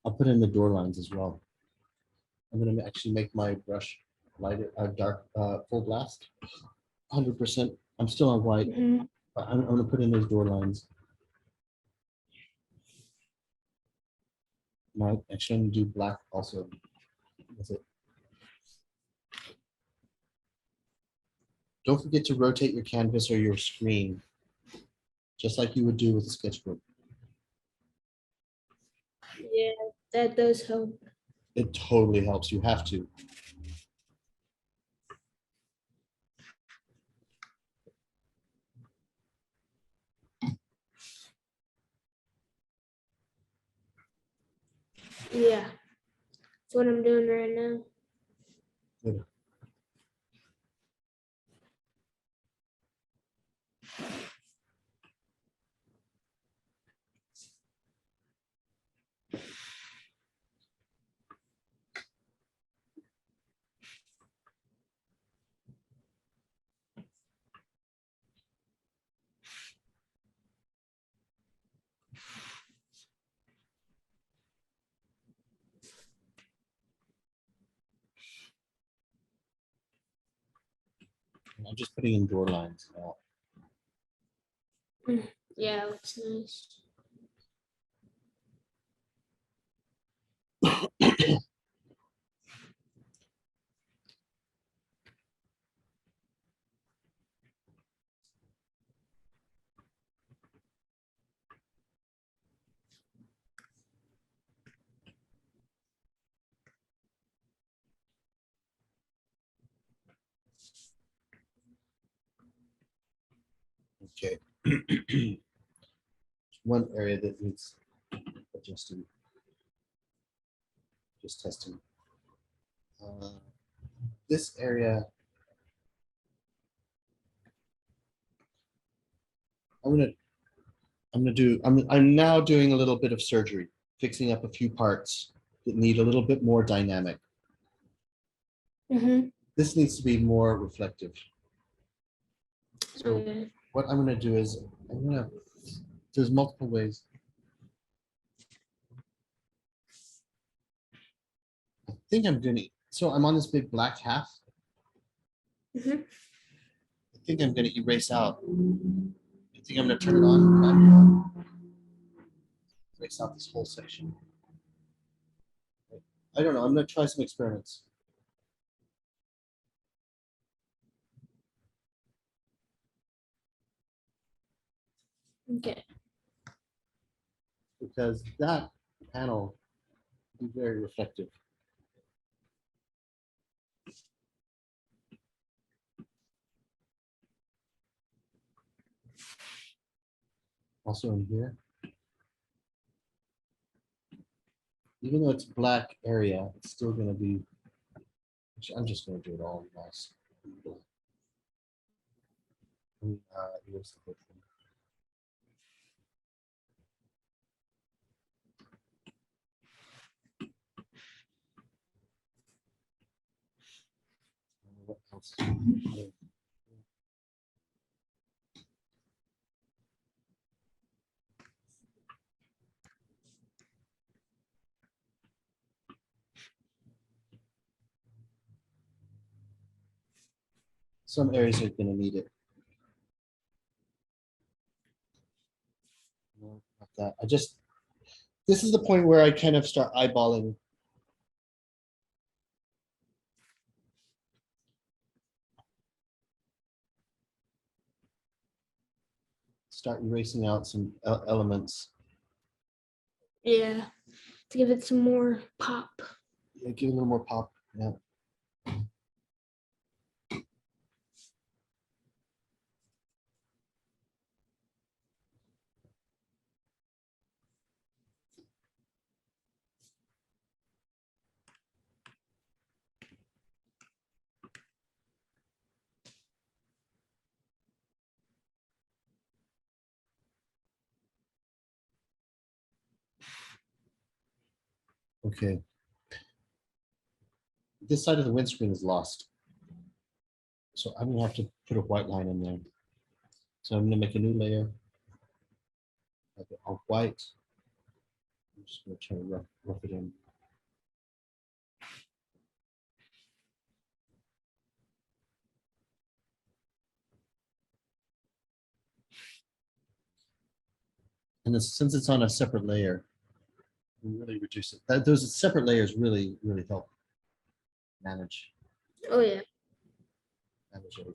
I'll put in the door lines as well. I'm gonna actually make my brush lighter, dark, full blast. 100%. I'm still on white, Mhm. but I'm gonna put in those door lines. Actually, I'm gonna do black also. That's it. Don't forget to rotate your canvas or your screen, just like you would do with a sketchbook. Yeah, that does help. It totally helps. You have to. Yeah, that's what I'm doing right now. Good. I'm just putting in door lines now. Yeah, looks nice. Okay. One area that needs adjusting. Just testing. This area, I'm now doing a little bit of surgery, fixing up a few parts that need a little bit more dynamic. Mm-hmm. This needs to be more reflective. So Okay. what I'm gonna do is there's multiple ways. I think I'm gonna, so I'm on this big black half. Mm-hmm. I think I'm gonna erase out. I think I'm gonna turn it on. Erase out this whole section. I don't know. I'm gonna try some experiments. Okay. Because that panel is very reflective. Also in here, even though it's black area, it's still gonna be, I'm just gonna do it all nice. Here's the big thing. What else? Some areas are gonna need it. No, not that. This is the point where I kind of start eyeballing. Start erasing out some elements. Yeah, to give it some more pop. Yeah, give it a little more pop. Yeah. Okay. This side of the windscreen is lost. So I'm gonna have to put a white line in there. So I'm gonna make a new layer of white. I'm just gonna try to rough it in. And since it's on a separate layer, we really reduce it. Those separate layers really help manage Oh yeah. everything.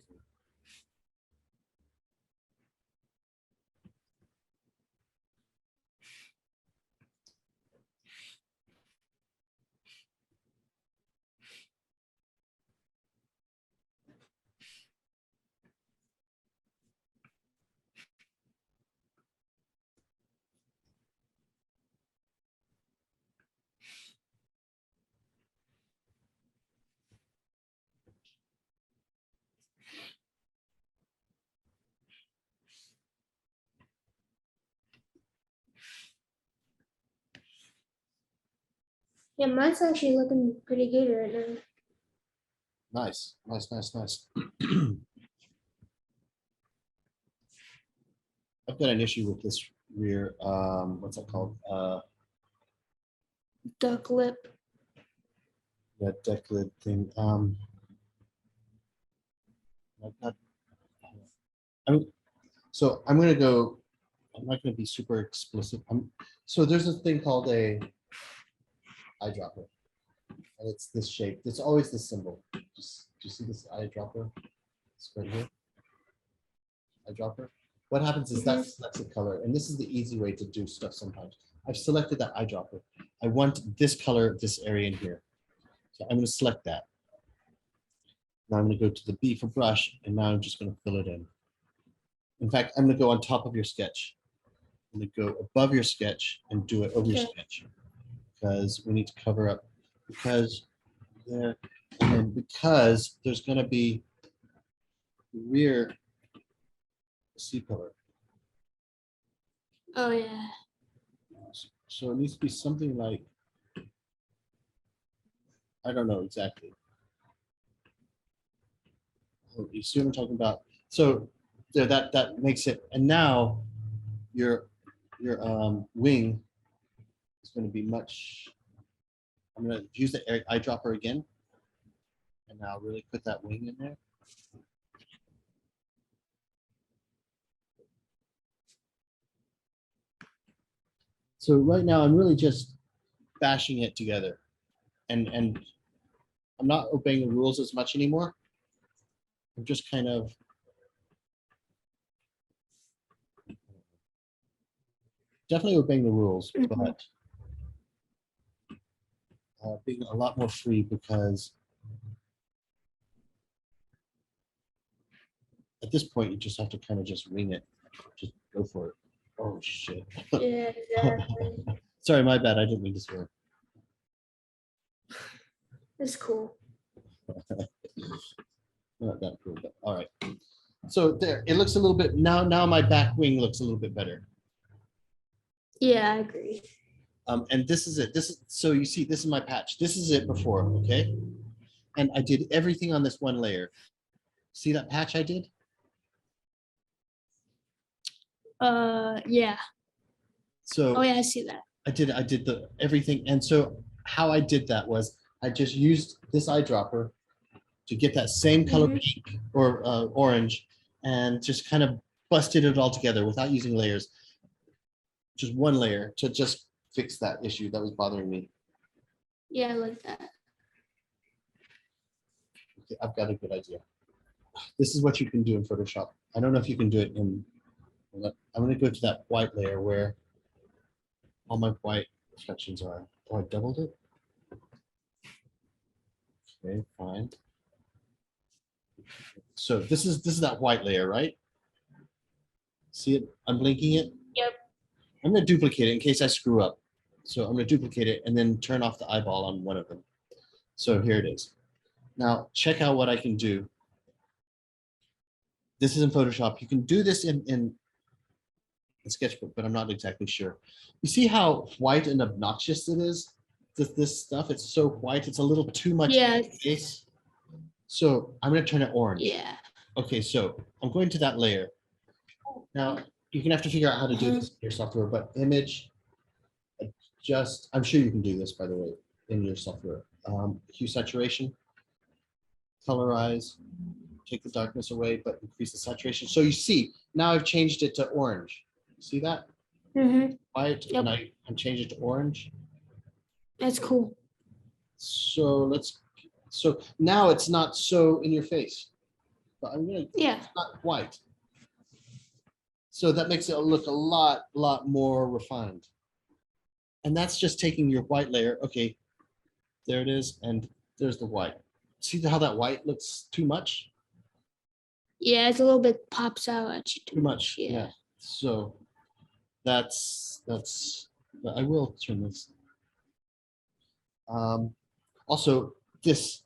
Yeah, mine's actually looking pretty good right now. Nice. I've got an issue with this rear, what's that called? Duck lip. That deck lid thing. Not, so I'm gonna go, I'm not gonna be super explicit. So there's a thing called a eyedropper. And it's this shape. It's always this symbol. Just, do you see this eyedropper? It's right here. Eyedropper. What happens is that selects a color, and this is the easy way to do stuff sometimes. I've selected that eyedropper. I want this color, this area in here. So I'm going to select that. Now I'm going to go to the B for brush, and now I'm just going to fill it in. In fact, I'm going to go on top of your sketch. I'm going to go above your sketch and do it over your sketch, because we need to cover up, because there, and then because there's going to be rear C-pillar. Oh yeah. So it needs to be something like, I don't know exactly. Oh, you see what I'm talking about? So there, that makes it, and now your wing is going to be much, I'm going to use the eyedropper again, and now really put that wing in there. So right now I'm really just bashing it together, and I'm not obeying the rules as much anymore. I'm just kind of definitely obeying the rules, but being a lot more free, because at this point you just have to kind of just wing it, just go for it. Oh shit. Yeah, exactly. Sorry, my bad. I didn't mean to swear. It's cool. Not that cool, but all right. So there, it looks a little bit, now my back wing looks a little bit better. Yeah, I agree. And this is it. This is, so you see, this is my patch. This is it before, okay? And I did everything on this one layer. See that patch I did? Yeah. So Oh yeah, I see that. I did the everything. And so how I did that was I just used this eyedropper to get that same color pink or orange, and just kind of busted it all together without using layers. Just one layer to just fix that issue that was bothering me. Yeah, I like that. Okay, I've got a good idea. This is what you can do in Photoshop. I don't know if you can do it in, I'm going to go to that white layer where all my white reflections are. Oh, I doubled it. Okay, fine. So this is that white layer, right? See it? I'm blinking it. Yep. I'm going to duplicate it in case I screw up. So I'm going to duplicate it and then turn off the eyeball on one of them. So here it is. Now check out what I can do. This is in Photoshop. You can do this in Sketchbook, but I'm not exactly sure. You see how white and obnoxious it is? This stuff, it's so white. It's a little too much face. So I'm going to turn it orange. Yeah. Okay, so I'm going to that layer. Now, you're going to have to figure out how to do this in your software, but image, adjust. I'm sure you can do this, by the way, in your software. Hue saturation, colorize, take the darkness away, but increase the saturation. So you see, now I've changed it to orange. See that? white, Yep. and I can change it to orange. That's cool. So so now it's not so in your face, but Yeah. it's not white. So that makes it look a lot more refined. And that's just taking your white layer. Okay, there it is. And there's the white. See how that white looks too much? Yeah, it's a little bit pops out at you Too much. Yeah. Yeah. So that's, I will turn this. Also, this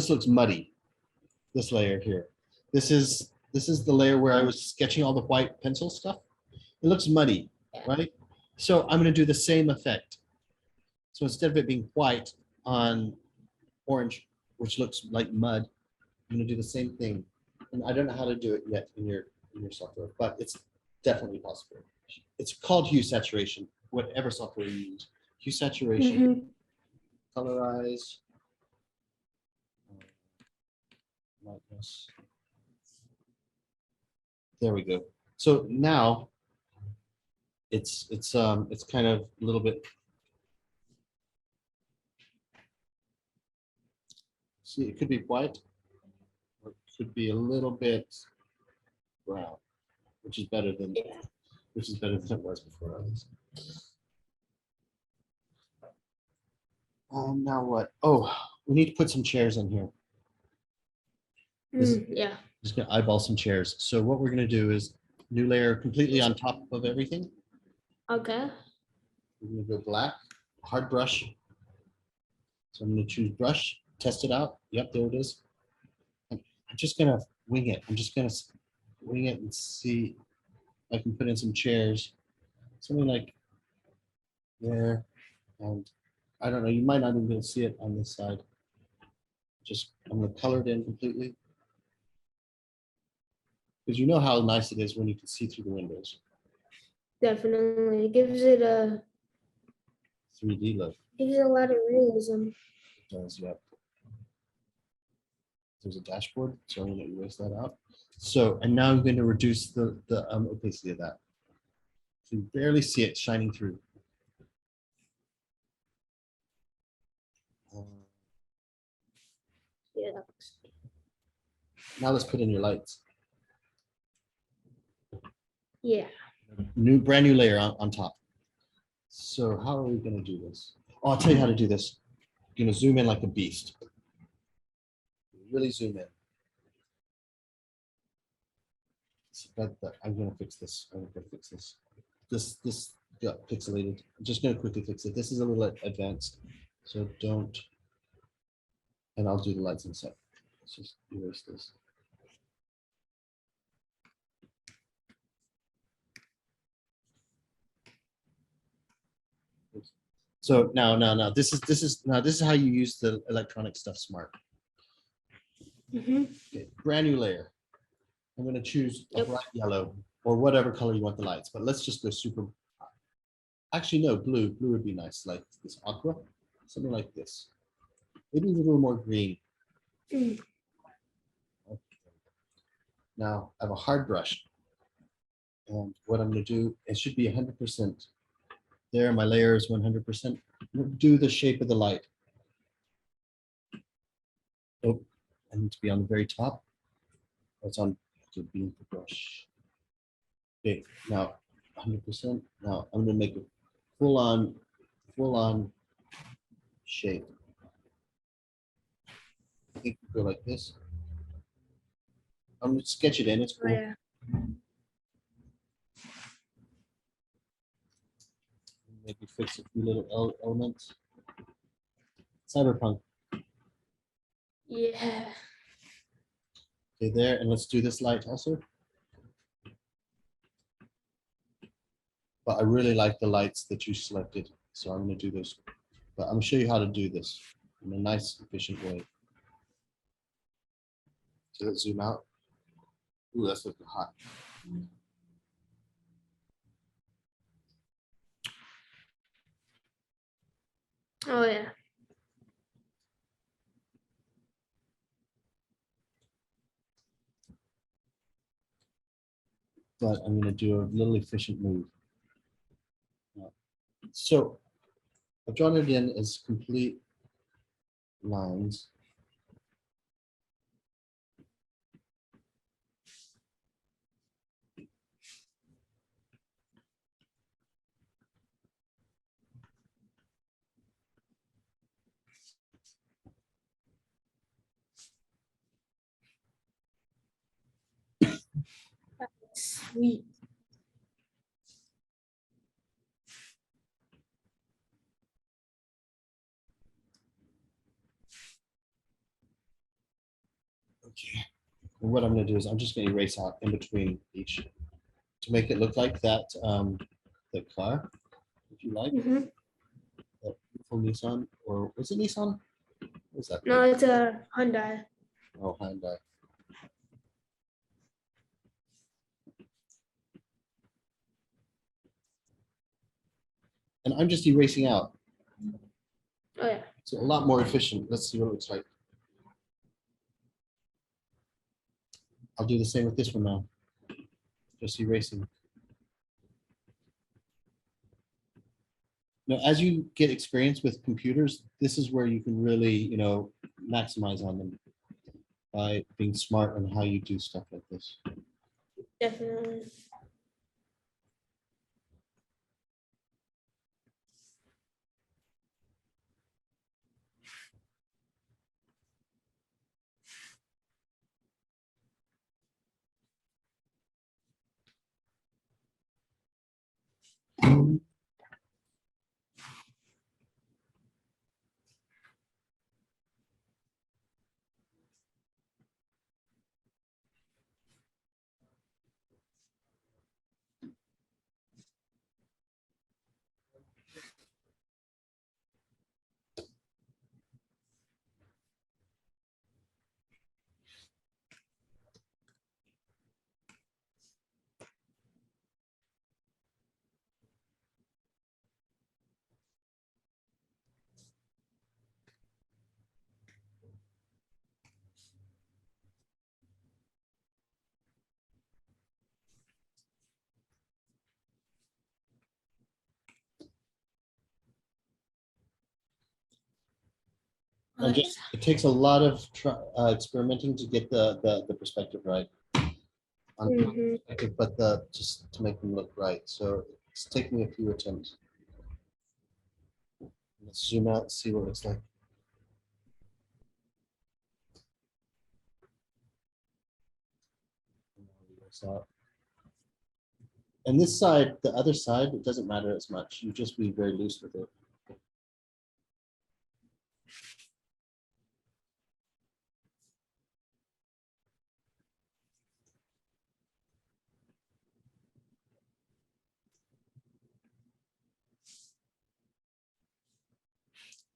looks muddy. This layer here. This is the layer where I was sketching all the white pencil stuff. It looks muddy, right? So I'm going to do the same effect. So instead of it being white on orange, which looks like mud, I'm going to do the same thing. And I don't know how to do it yet in your software, but it's definitely possible. It's called hue saturation, whatever software you use. Hue saturation, colorize, lightness. There we go. So now it's kind of a little bit. See, it could be white, or it could be a little bit brown, which is better than it was before. At least. Now what? Oh, we need to put some chairs in here. Yeah. Just gonna eyeball some chairs. So what we're gonna do is new layer completely on top of everything. Okay. We're gonna go black, hard brush. So I'm gonna choose brush, test it out. Yep, there it is. I'm just gonna wing it. I'm just gonna wing it and see if I can put in some chairs. Something like there. And I don't know, you might not even be able to see it on this side. Just, I'm gonna color it in completely. Because you know how nice it is when you can see through the windows. Definitely. It gives it a 3D look. Gives it a lot of realism. It does, yep. There's a dashboard, so I'm going to erase that out. So, and now I'm going to reduce the opacity of that. So you barely see it shining through. Yeah. That looks Now let's put in your lights. Yeah. Brand new layer on top. So how are we going to do this? Oh, I'll tell you how to do this. You're going to zoom in like a beast. Really zoom in. I'm going to fix this. I'm going to fix this. This got pixelated. I'm just going to quickly fix it. This is a little advanced, so don't. And I'll do the lights in a sec. Let's just erase this. So now this is how you use the electronic stuff smart. Okay, brand new layer. I'm going to choose a bright yellow or whatever color you want the lights, but let's just go super. Actually, no, blue. Blue would be nice, like this aqua, something like this. Maybe a little more green. Okay. Now I have a hard brush, and what I'm going to do, it should be 100%. There, my layer is 100%. Do the shape of the light. Oh, I need to be on the very top. It's on the beam the brush. Okay, now 100%. Now I'm going to make a full on shape. I think we go like this. I'm going to sketch it in. It's cool. Yeah. Maybe fix a few little elements. Cyberpunk. Yeah. Okay, there, and let's do this light also. But I really like the lights that you selected, so I'm going to do this. But I'm going to show you how to do this in a nice, efficient way. So let's zoom out. Ooh, that's looking hot. Oh yeah. But I'm going to do a little efficient move. So I've drawn it in as complete lines. Sweet. Okay. And what I'm going to do is I'm just going to erase out in between each to make it look like that the car, if you like, Mhm. that beautiful Nissan, or was it Nissan? What was that? No, it's a Hyundai. Oh, Hyundai. And I'm just erasing out. Oh yeah. It's a lot more efficient. Let's see what it looks like. I'll do the same with this one now. Just erasing. Now, as you get experience with computers, this is where you can really, maximize on them by being smart on how you do stuff like this. Definitely. And just, it takes a lot of experimenting to get the perspective right. Mhm. But just to make them look right. So it's taking a few attempts. Let's zoom out and see what it looks like. And this side, the other side, it doesn't matter as much. You just be very loose with it.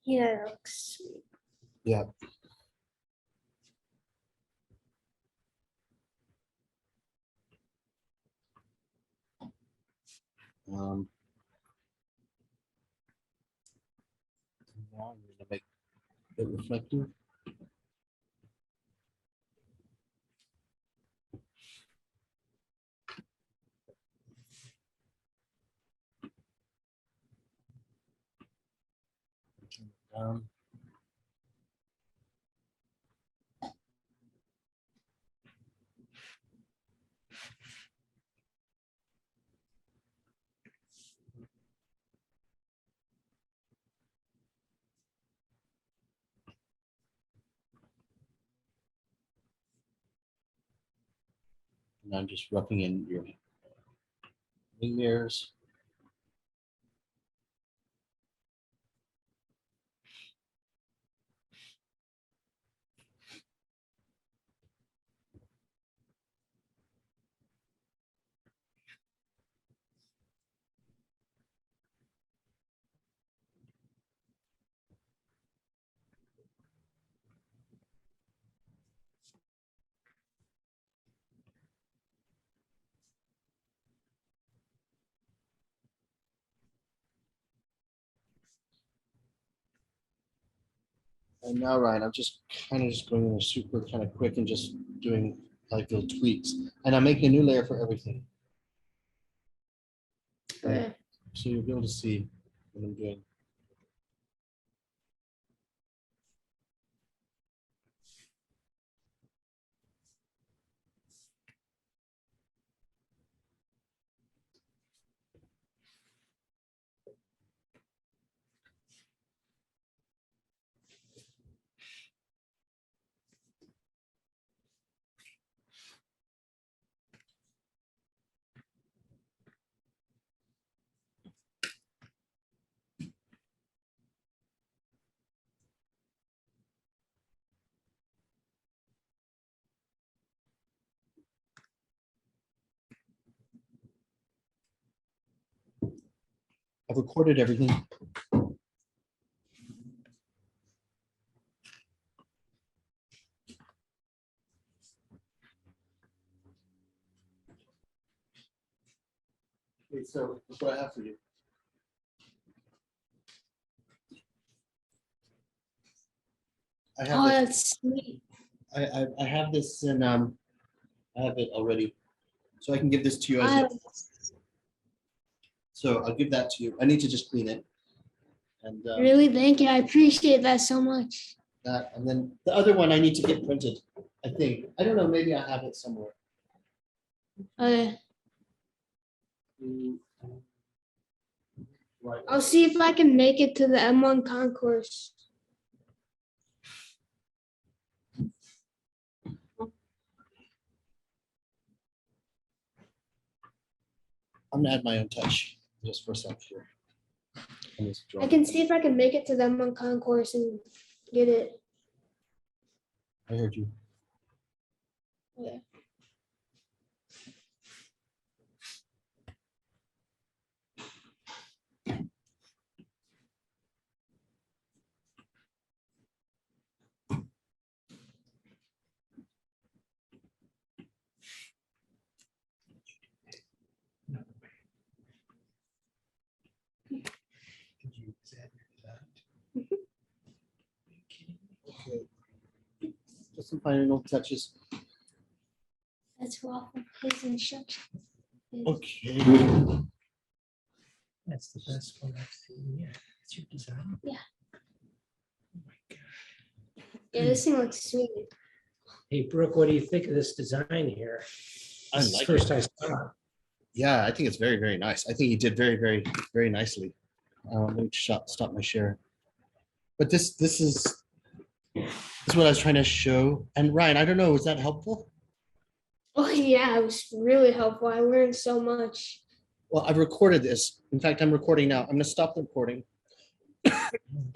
Yeah, that looks sweet. Yeah. Now I'm going to make it reflective. Turn it down. And I'm just roughing in your wing mirrors. And now, Ryan, I'm just kind of going in super kind of quick and just doing like little tweaks. And I'm making a new layer for everything. Okay. So you'll be able to see. what I'm doing. I've recorded everything. Okay, so that's what I have for you. I have Oh, this, that's sweet. I have this and I have it already. So I can give this to you as I, a, so I'll give that to you. I need to just clean it. And really, thank you. I appreciate that so much. that, and then the other one I need to get printed, I think. I don't know, maybe I have it somewhere. Okay. Right. I'll see if I can make it to the M1 concourse. I'm gonna add my own touch just for a sec here. on this I drawing. can see if I can make it to the M1 concourse and get it. I heard you. Yeah. Okay. Just some final touches. That's waffle his instruction. Okay. That's the best one I've seen yet. It's your design? Yeah. Oh my God. Yeah, this thing looks sweet. Hey, Brooke, what do you think of this design here? I This is like first it. I saw it. Yeah, I think it's very, very nice. I think he did very, very, very nicely. Let me stop my share. But this is what I was trying to show. And Ryan, I don't know, was that helpful? Oh yeah, it was really helpful. I learned so much. Well, I've recorded this. In fact, I'm recording now. I'm gonna stop the recording.